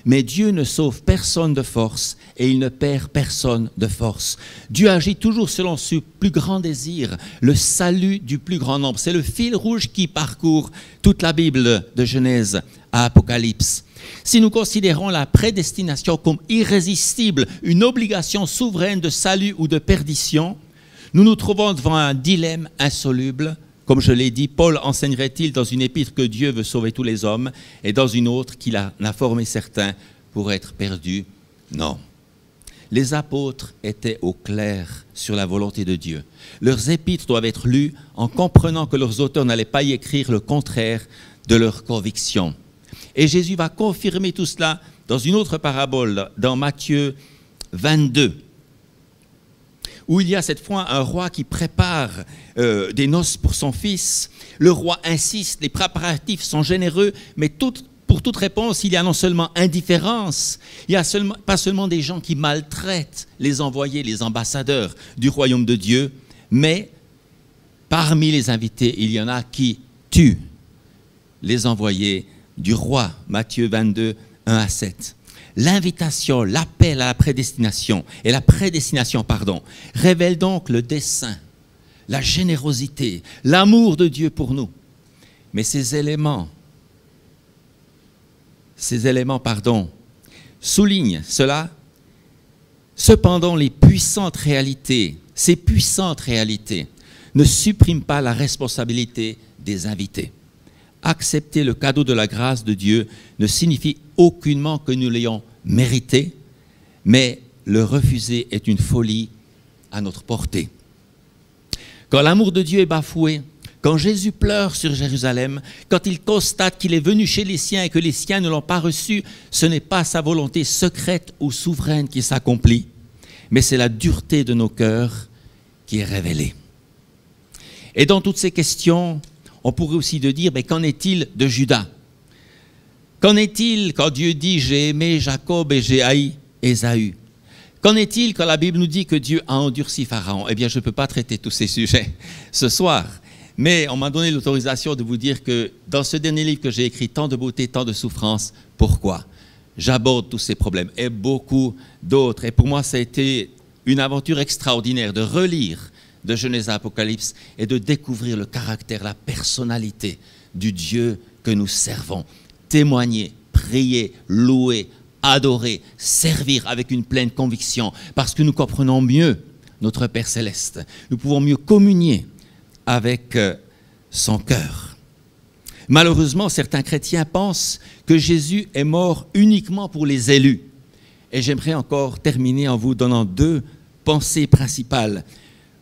Mais Dieu ne sauve personne de force et il ne perd personne de force. Dieu agit toujours selon ce plus grand désir, le salut du plus grand nombre. C'est le fil rouge qui parcourt toute la Bible de Genèse à Apocalypse. Si nous considérons la prédestination comme irrésistible, une obligation souveraine de salut ou de perdition, nous nous trouvons devant un dilemme insoluble. Comme je l'ai dit, Paul enseignerait-il dans une épître que Dieu veut sauver tous les hommes et dans une autre qu'il en a formé certains pour être perdus? Non. Les apôtres étaient au clair sur la volonté de Dieu. Leurs épîtres doivent être lues en comprenant que leurs auteurs n'allaient pas y écrire le contraire de leurs convictions. Et Jésus va confirmer tout cela dans une autre parabole, dans Matthieu 22. Où il y a cette fois un roi qui prépare des noces pour son fils. Le roi insiste, les préparatifs sont généreux, mais pour toute réponse, il y a non seulement indifférence, il n'y a pas seulement des gens qui maltraitent les envoyés, les ambassadeurs du royaume de Dieu, mais parmi les invités, il y en a qui tuent les envoyés du roi. Matthieu 22, 1 à 7. L'invitation, l'appel à la prédestination, révèle donc le dessein, la générosité, l'amour de Dieu pour nous. Mais ces éléments, soulignent cela. Cependant, ces puissantes réalités ne suppriment pas la responsabilité des invités. accepter le cadeau de la grâce de Dieu ne signifie aucunement que nous l'ayons mérité, mais le refuser est une folie à notre portée. Quand l'amour de Dieu est bafoué, quand Jésus pleure sur Jérusalem, quand il constate qu'il est venu chez les siens et que les siens ne l'ont pas reçu, ce n'est pas sa volonté secrète ou souveraine qui s'accomplit, mais c'est la dureté de nos cœurs qui est révélée. Et dans toutes ces questions, on pourrait aussi dire, mais qu'en est-il de Judas? Qu'en est-il quand Dieu dit « j'ai aimé Jacob et j'ai haï Ésaü » ? Qu'en est-il quand la Bible nous dit que Dieu a endurci Pharaon? Eh bien, je ne peux pas traiter tous ces sujets ce soir. Mais on m'a donné l'autorisation de vous dire que dans ce dernier livre que j'ai écrit, tant de beauté, tant de souffrance, pourquoi? J'aborde tous ces problèmes et beaucoup d'autres. Et pour moi, ça a été une aventure extraordinaire de relire de Genèse à Apocalypse et de découvrir le caractère, la personnalité du Dieu que nous servons. Témoigner, prier, louer, adorer, servir avec une pleine conviction, parce que nous comprenons mieux notre Père Céleste. Nous pouvons mieux communier avec son cœur. Malheureusement, certains chrétiens pensent que Jésus est mort uniquement pour les élus. Et j'aimerais encore terminer en vous donnant deux pensées principales.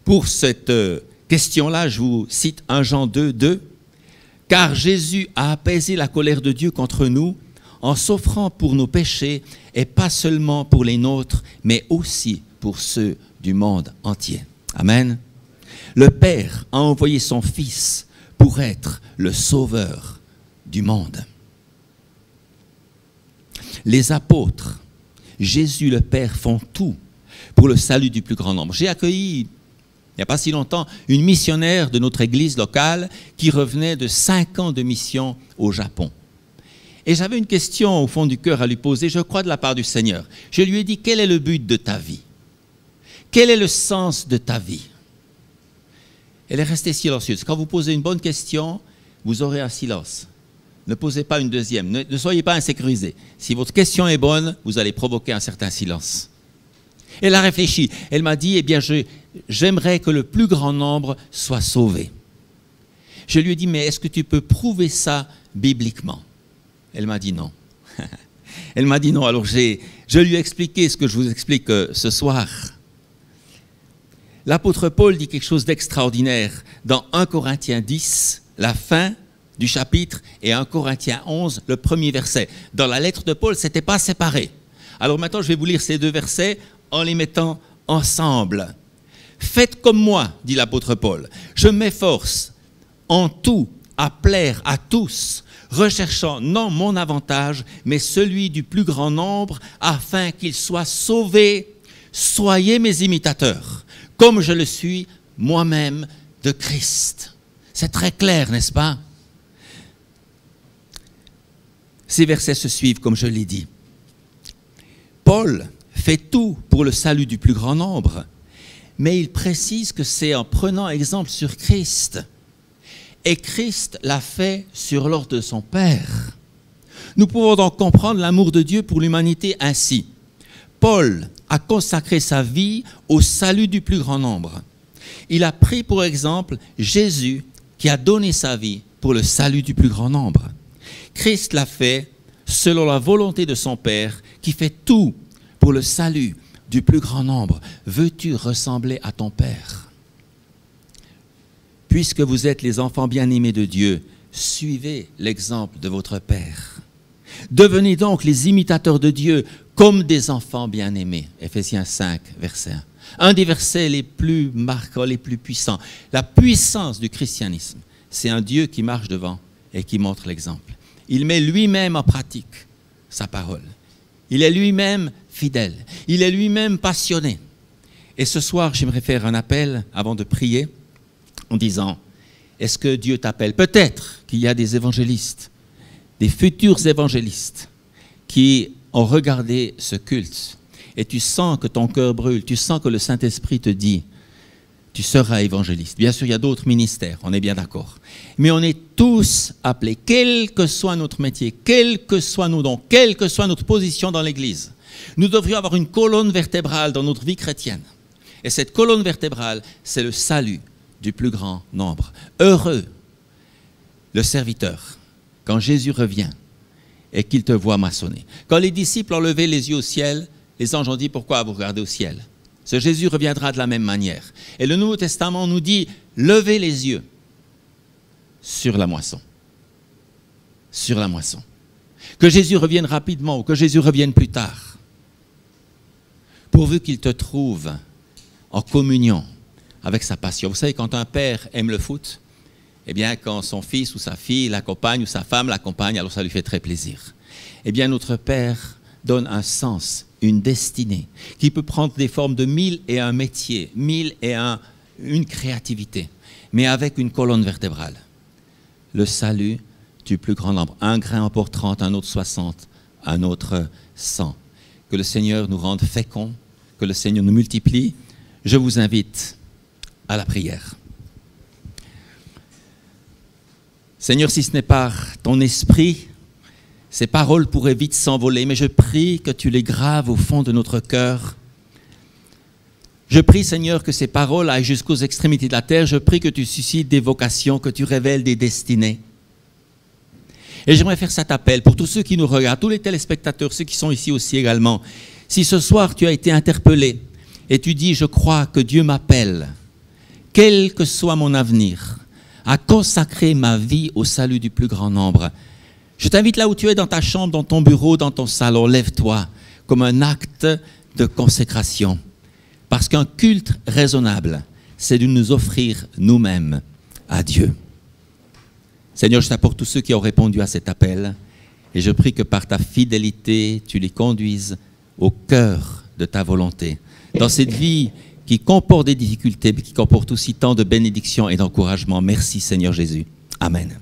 Pour cette question-là, je vous cite 1 Jean 2, 2. « Car Jésus a apaisé la colère de Dieu contre nous en s'offrant pour nos péchés, et pas seulement pour les nôtres, mais aussi pour ceux du monde entier. » Amen. Le Père a envoyé son Fils pour être le sauveur du monde. Les apôtres, Jésus le Père font tout pour le salut du plus grand nombre. J'ai accueilli, il n'y a pas si longtemps, une missionnaire de notre église locale qui revenait de 5 ans de mission au Japon. Et j'avais une question au fond du cœur à lui poser, je crois de la part du Seigneur. Je lui ai dit, quel est le but de ta vie? Quel est le sens de ta vie? Elle est restée silencieuse. Quand vous posez une bonne question, vous aurez un silence. Ne posez pas une deuxième. Ne soyez pas insécurisé. Si votre question est bonne, vous allez provoquer un certain silence. Elle a réfléchi. Elle m'a dit, eh bien, j'aimerais que le plus grand nombre soit sauvé. Je lui ai dit, mais est-ce que tu peux prouver ça bibliquement? Elle m'a dit non. Elle m'a dit non. Alors, je lui ai expliqué ce que je vous explique ce soir. L'apôtre Paul dit quelque chose d'extraordinaire dans 1 Corinthiens 10, la fin du chapitre, et 1 Corinthiens 11, le premier verset. Dans la lettre de Paul, ce n'était pas séparé. Alors maintenant, je vais vous lire ces deux versets en les mettant ensemble. « Faites comme moi, dit l'apôtre Paul. Je m'efforce en tout à plaire à tous, recherchant non mon avantage, mais celui du plus grand nombre, afin qu'ils soient sauvés. Soyez mes imitateurs, comme je le suis moi-même de Christ. » C'est très clair, n'est-ce pas? Ces versets se suivent, comme je l'ai dit. Paul fait tout pour le salut du plus grand nombre, mais il précise que c'est en prenant exemple sur Christ. Et Christ l'a fait sur l'ordre de son Père. Nous pouvons donc comprendre l'amour de Dieu pour l'humanité ainsi. Paul a consacré sa vie au salut du plus grand nombre. Il a pris pour exemple Jésus qui a donné sa vie pour le salut du plus grand nombre. Christ l'a fait selon la volonté de son Père qui fait tout pour le salut du plus grand nombre. Veux-tu ressembler à ton Père? Puisque vous êtes les enfants bien-aimés de Dieu, suivez l'exemple de votre Père. Devenez donc les imitateurs de Dieu comme des enfants bien-aimés. Éphésiens 5, verset 1. Un des versets les plus marquants, les plus puissants. La puissance du christianisme, c'est un Dieu qui marche devant et qui montre l'exemple. Il met lui-même en pratique sa parole. Il est lui-même fidèle. Il est lui-même passionné. Et ce soir, j'aimerais faire un appel avant de prier en disant, est-ce que Dieu t'appelle? Peut-être qu'il y a des évangélistes, des futurs évangélistes qui ont regardé ce culte et tu sens que ton cœur brûle, tu sens que le Saint-Esprit te dit, tu seras évangéliste. Bien sûr, il y a d'autres ministères, on est bien d'accord. Mais on est tous appelés, quel que soit notre métier, quels que soient nos dons, quelle que soit notre position dans l'Église. Nous devrions avoir une colonne vertébrale dans notre vie chrétienne. Et cette colonne vertébrale, c'est le salut du plus grand nombre. Heureux le serviteur quand Jésus revient et qu'il te voit maçonner. Quand les disciples ont levé les yeux au ciel, les anges ont dit, pourquoi vous regardez au ciel? Ce Jésus reviendra de la même manière. Et le Nouveau Testament nous dit, levez les yeux sur la moisson. Sur la moisson. Que Jésus revienne rapidement ou que Jésus revienne plus tard. Pourvu qu'il te trouve en communion avec sa passion. Vous savez, quand un père aime le foot, eh bien, quand son fils ou sa fille l'accompagne ou sa femme l'accompagne, alors ça lui fait très plaisir. Eh bien, notre Père donne un sens, une destinée, qui peut prendre des formes de 1001 métiers, 1001 créativité, mais avec une colonne vertébrale. Le salut du plus grand nombre. Un grain en porte 30, un autre 60, un autre 100. Que le Seigneur nous rende féconds, que le Seigneur nous multiplie. Je vous invite à la prière. Seigneur, si ce n'est par ton esprit, ces paroles pourraient vite s'envoler, mais je prie que tu les graves au fond de notre cœur. Je prie, Seigneur, que ces paroles aillent jusqu'aux extrémités de la terre. Je prie que tu suscites des vocations, que tu révèles des destinées. Et j'aimerais faire cet appel pour tous ceux qui nous regardent, tous les téléspectateurs, ceux qui sont ici aussi également. Si ce soir tu as été interpellé et tu dis, je crois que Dieu m'appelle, quel que soit mon avenir, à consacrer ma vie au salut du plus grand nombre. Je t'invite là où tu es, dans ta chambre, dans ton bureau, dans ton salon, lève-toi comme un acte de consécration. Parce qu'un culte raisonnable, c'est de nous offrir nous-mêmes à Dieu. Seigneur, je t'apporte tous ceux qui ont répondu à cet appel et je prie que par ta fidélité, tu les conduises au cœur de ta volonté. Dans cette vie qui comporte des difficultés, mais qui comporte aussi tant de bénédictions et d'encouragements. Merci Seigneur Jésus. Amen.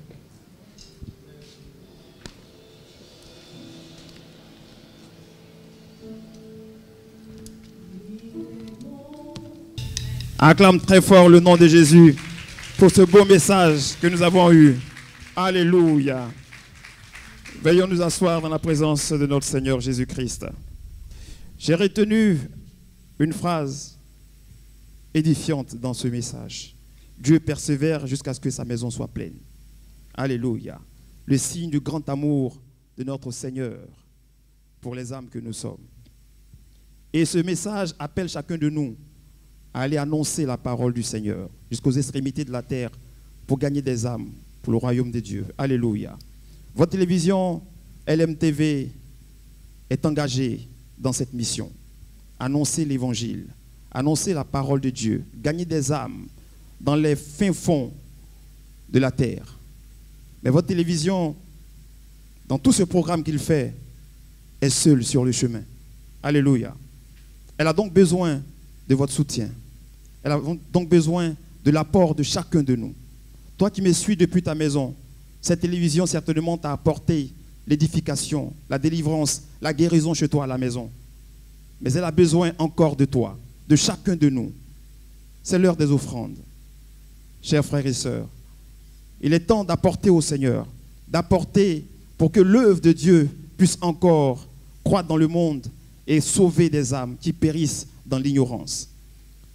Acclame très fort le nom de Jésus pour ce beau message que nous avons eu. Alléluia. Veuillons nous asseoir dans la présence de notre Seigneur Jésus-Christ. J'ai retenu une phrase édifiante dans ce message. Dieu persévère jusqu'à ce que sa maison soit pleine. Alléluia. Le signe du grand amour de notre Seigneur pour les âmes que nous sommes. Et ce message appelle chacun de nous à aller annoncer la parole du Seigneur jusqu'aux extrémités de la terre pour gagner des âmes pour le royaume de Dieu. Alléluia. Votre télévision LMTV est engagée dans cette mission. Annoncer l'évangile, annoncer la parole de Dieu, gagner des âmes dans les fins fonds de la terre. Mais votre télévision, dans tout ce programme qu'il fait, est seule sur le chemin. Alléluia. Elle a donc besoin de votre soutien. Elle a donc besoin de l'apport de chacun de nous. Toi qui me suis depuis ta maison, cette télévision certainement t'a apporté l'édification, la délivrance, la guérison chez toi à la maison. Mais elle a besoin encore de toi, de chacun de nous. C'est l'heure des offrandes. Chers frères et sœurs, il est temps d'apporter au Seigneur, d'apporter pour que l'œuvre de Dieu puisse encore croître dans le monde et sauver des âmes qui périssent dans l'ignorance.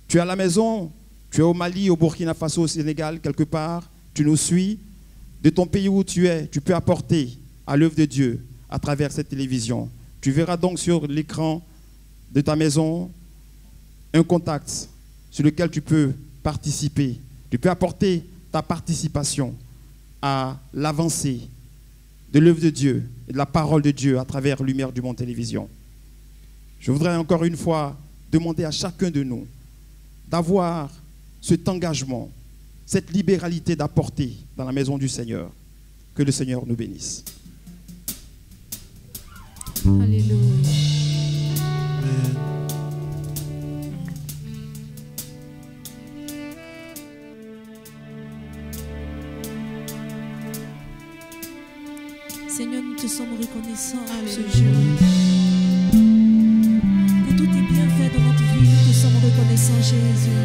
Tu es à la maison, tu es au Mali, au Burkina Faso, au Sénégal, quelque part, tu nous suis. De ton pays où tu es, tu peux apporter à l'œuvre de Dieu à travers cette télévision. Tu verras donc sur l'écran de ta maison un contact sur lequel tu peux participer. Tu peux apporter ta participation à l'avancée de l'œuvre de Dieu et de la parole de Dieu à travers Lumière du Monde Télévision. Je voudrais encore une fois demander à chacun de nous d'avoir cet engagement, cette libéralité d'apporter dans la maison du Seigneur. Que le Seigneur nous bénisse. Alléluia. Amen. Seigneur, nous te sommes reconnaissants ce jour. Pour tous tes bienfaits dans notre vie, nous te sommes reconnaissants, Jésus.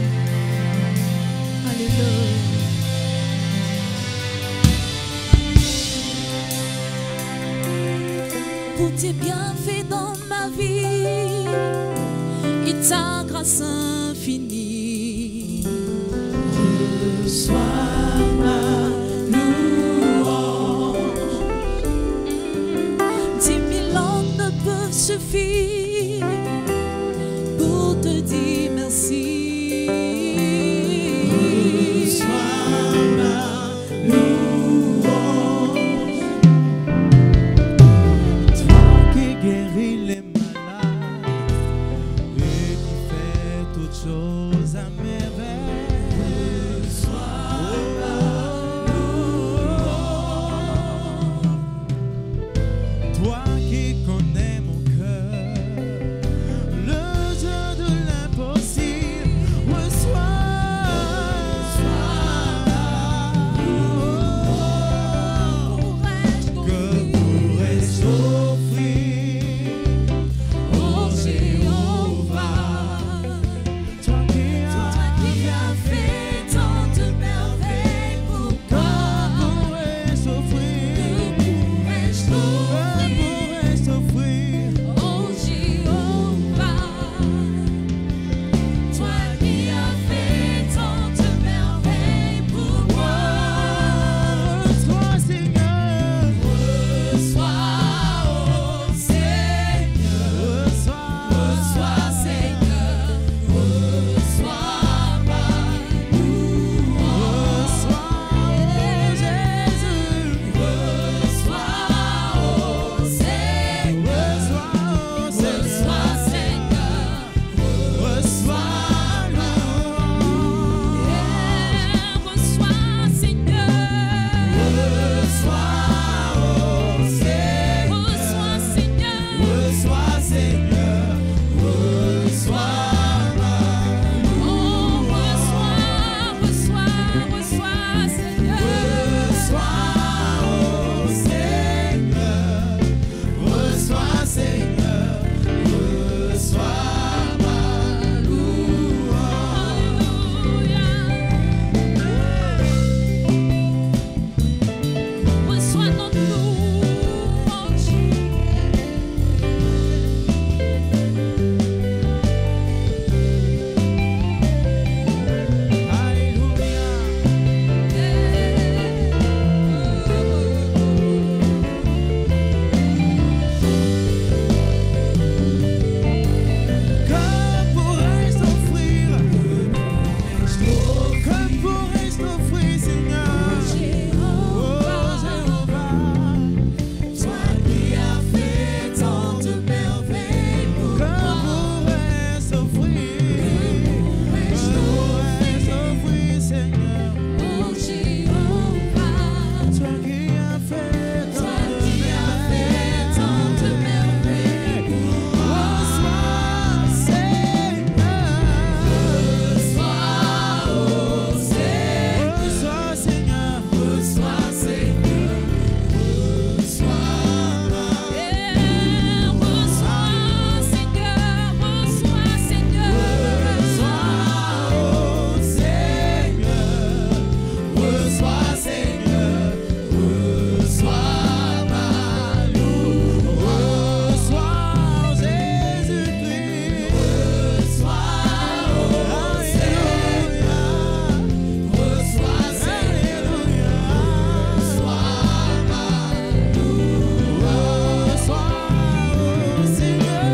Alléluia. Pour tes bienfaits dans ma vie et ta grâce infinie. Reçois ma louange. suffit pour te dire merci. Sois ma louange. Toi qui guéris les malades et qui fais toutes choses à merveille. Sois ma louange. Toi qui connais mon cœur, le Dieu de l'impossible, reçois que pourrais-je t'offrir, Oh Jéhovah, toi qui toi qui as fait tant de merveilles pour moi, pourrais-je t'offrir, pourrais-je t'offrir? pourrais-je t'offrir. Oh Jéhovah, toi qui as fait tant de merveilles pour moi, Reçois, Seigneur, reçois, oh Seigneur, reçois Seigneur, reçois ma louange, reçois, Jésus, reçois, oh Seigneur, reçois, reçois Seigneur, reçois, reçois Seigneur, reçois Seigneur, reçois, Seigneur, reçois oh reçois Seigneur, reçois, Seigneur, reçois ma louange. Alléluia. Reçois notre louange. Que pourrais-je t'offrir? Que pourrais-je t'offrir, Seigneur? Oh Jéhovah, Toi qui as fait tant de merveilles pour que moi, pourrais-je t'offrir? Pourrais-je t'offrir, Seigneur? oh Jéhovah, Toi qui as fait toi qui as fait tant de merveilles pour moi, reçois, Seigneur, reçois, oh Seigneur, reçois, Seigneur, reçois Seigneur, reçois reçois Seigneur, reçois Seigneur, oh Seigneur, reçois, Seigneur, reçois ma louange, reçois Jésus-Christ, reçois, oh Seigneur, reçois Seigneur, reçois ma louange, reçois, oh Seigneur,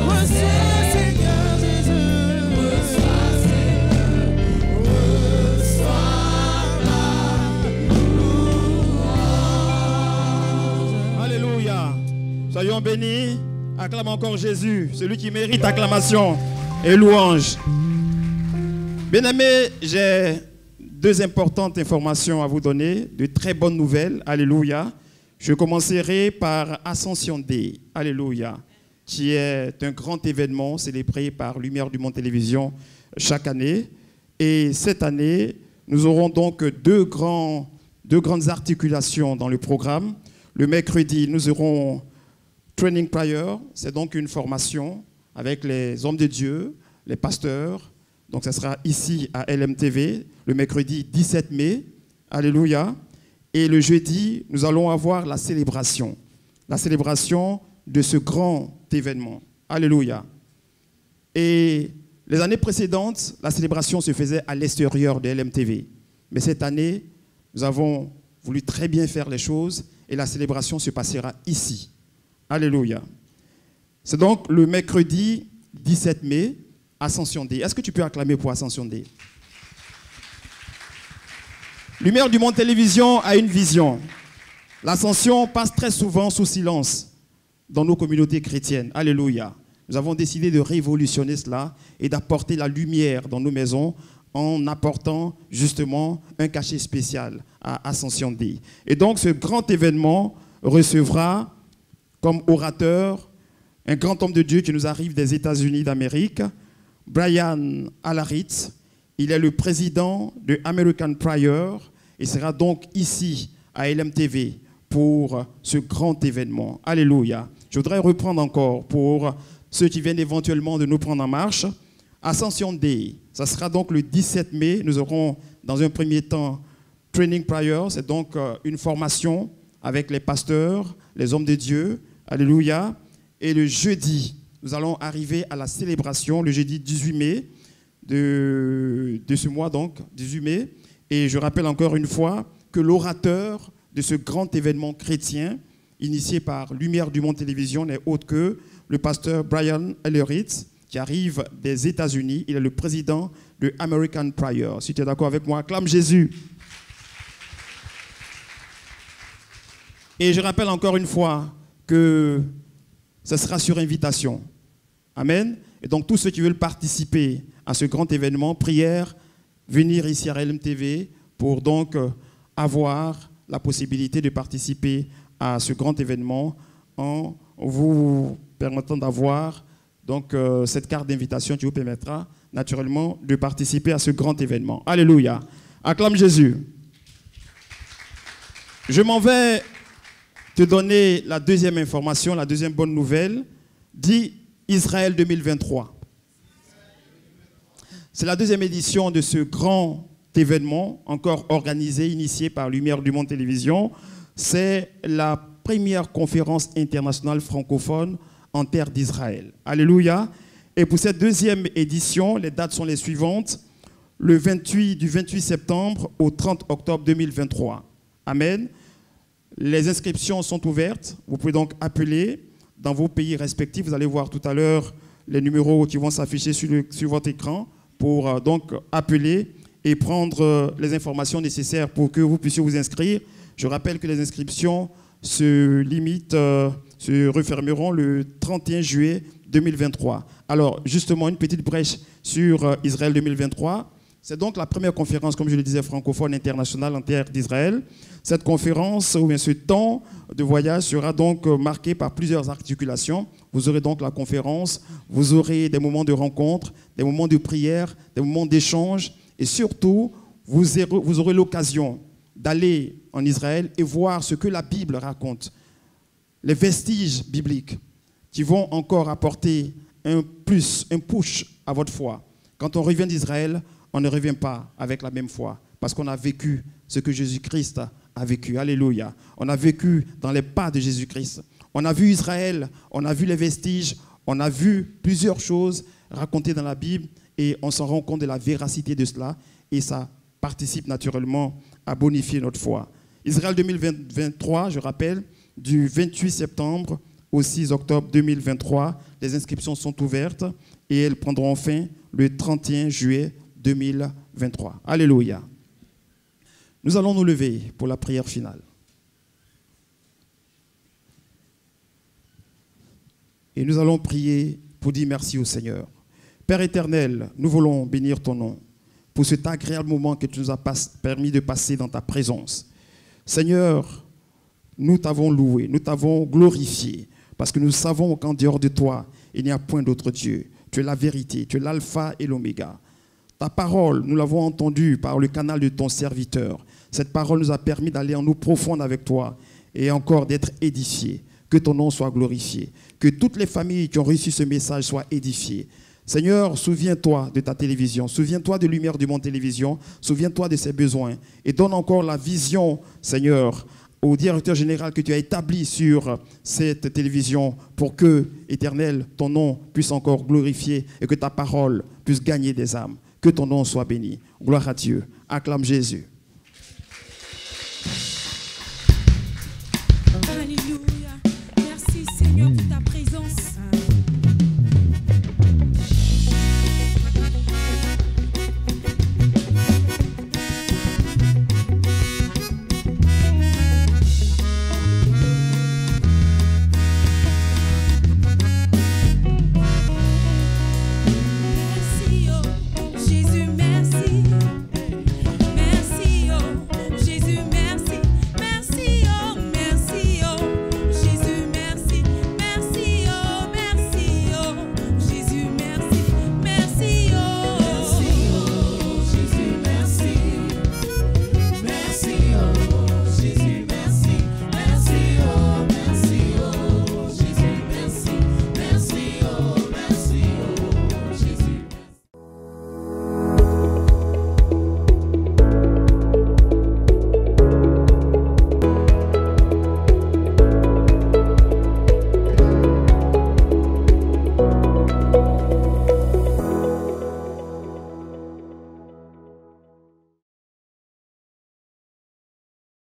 reçois, Seigneur Jésus, reçois Seigneur, reçois Alléluia. Soyons bénis. Acclame encore Jésus, celui qui mérite acclamation et louange. Bien-aimés, j'ai deux importantes informations à vous donner, de très bonnes nouvelles. Alléluia. Je commencerai par Ascension Day. Alléluia. Qui est un grand événement célébré par Lumière du Monde Télévision chaque année. Et cette année, nous aurons donc deux grandes articulations dans le programme. Le mercredi, nous aurons Training Prayer, c'est donc une formation avec les hommes de Dieu, les pasteurs. Donc ça sera ici à LMTV, le mercredi 17 mai. Alléluia. Et le jeudi, nous allons avoir la célébration de ce grand événement. Alléluia. Et les années précédentes, la célébration se faisait à l'extérieur de LMTV. Mais cette année, nous avons voulu très bien faire les choses et la célébration se passera ici. Alléluia. C'est donc le mercredi 17 mai, Ascension Day. Est-ce que tu peux acclamer pour Ascension Day? Lumière du Monde Télévision a une vision. L'ascension passe très souvent sous silence dans nos communautés chrétiennes. Alléluia. Nous avons décidé de révolutionner cela et d'apporter la lumière dans nos maisons en apportant justement un cachet spécial à Ascension Day. Et donc ce grand événement recevra comme orateur un grand homme de Dieu qui nous arrive des États-Unis d'Amérique, Brian Alaritz. Il est le président de American Prayer et sera donc ici à LMTV pour ce grand événement. Alléluia. Je voudrais reprendre encore pour ceux qui viennent éventuellement de nous prendre en marche. Ascension Day, ça sera donc le 17 mai. Nous aurons dans un premier temps Training Prayer, c'est donc une formation avec les pasteurs, les hommes de Dieu. Alléluia. Et le jeudi, nous allons arriver à la célébration, le jeudi 18 mai de ce mois, donc 18 mai. Et je rappelle encore une fois que l'orateur de ce grand événement chrétien, initié par Lumière du Monde Télévision, n'est autre que le pasteur Brian Alaritz, qui arrive des États-Unis. Il est le président de American Prayer. Si tu es d'accord avec moi, acclame Jésus. Et je rappelle encore une fois que ce sera sur invitation. Amen. Et donc tous ceux qui veulent participer à ce grand événement, prière, venir ici à LMTV pour donc avoir la possibilité de participer à ce grand événement en vous permettant d'avoir donc cette carte d'invitation qui vous permettra naturellement de participer à ce grand événement. Alléluia. Acclame Jésus. Je m'en vais te donner la deuxième information, la deuxième bonne nouvelle. Dit Israël 2023. C'est la deuxième édition de ce grand événement, encore organisé, initié par Lumière du Monde Télévision. C'est la première conférence internationale francophone en terre d'Israël. Alléluia. Et pour cette deuxième édition, les dates sont les suivantes. Du 28 septembre au 30 octobre 2023. Amen. Les inscriptions sont ouvertes. Vous pouvez donc appeler dans vos pays respectifs. Vous allez voir tout à l'heure les numéros qui vont s'afficher sur votre écran pour donc appeler et prendre les informations nécessaires pour que vous puissiez vous inscrire. Je rappelle que les inscriptions se refermeront le 31 juillet 2023. Alors, justement, une petite brèche sur Israël 2023. C'est donc la première conférence, comme je le disais, francophone internationale en terre d'Israël. Cette conférence, ou bien ce temps de voyage sera donc marqué par plusieurs articulations. Vous aurez donc la conférence, vous aurez des moments de rencontre, des moments de prière, des moments d'échange, et surtout, vous aurez l'occasion d'aller en Israël et voir ce que la Bible raconte, les vestiges bibliques qui vont encore apporter un push à votre foi. Quand on revient d'Israël, on ne revient pas avec la même foi, parce qu'on a vécu ce que Jésus-Christ a vécu. Alléluia. On a vécu dans les pas de Jésus-Christ. On a vu Israël, on a vu les vestiges, on a vu plusieurs choses racontées dans la Bible et on s'en rend compte de la véracité de cela et ça participe naturellement à bonifier notre foi. Israël 2023, je rappelle, du 28 septembre au 6 octobre 2023, les inscriptions sont ouvertes et elles prendront fin le 31 juillet 2023. Alléluia. Nous allons nous lever pour la prière finale. Et nous allons prier pour dire merci au Seigneur. Père éternel, nous voulons bénir ton nom pour cet agréable moment que tu nous as permis de passer dans ta présence. Seigneur, nous t'avons loué, nous t'avons glorifié, parce que nous savons qu'en dehors de toi, il n'y a point d'autre Dieu. Tu es la vérité, tu es l'alpha et l'oméga. Ta parole, nous l'avons entendue par le canal de ton serviteur. Cette parole nous a permis d'aller en eau profonde avec toi et encore d'être édifiés. Que ton nom soit glorifié. Que toutes les familles qui ont reçu ce message soient édifiées. Seigneur, souviens-toi de ta télévision. Souviens-toi de Lumière du Monde Télévision. Souviens-toi de ses besoins. Et donne encore la vision, Seigneur, au directeur général que tu as établi sur cette télévision pour que, Éternel, ton nom puisse encore glorifier et que ta parole puisse gagner des âmes. Que ton nom soit béni. Gloire à Dieu. Acclame Jésus.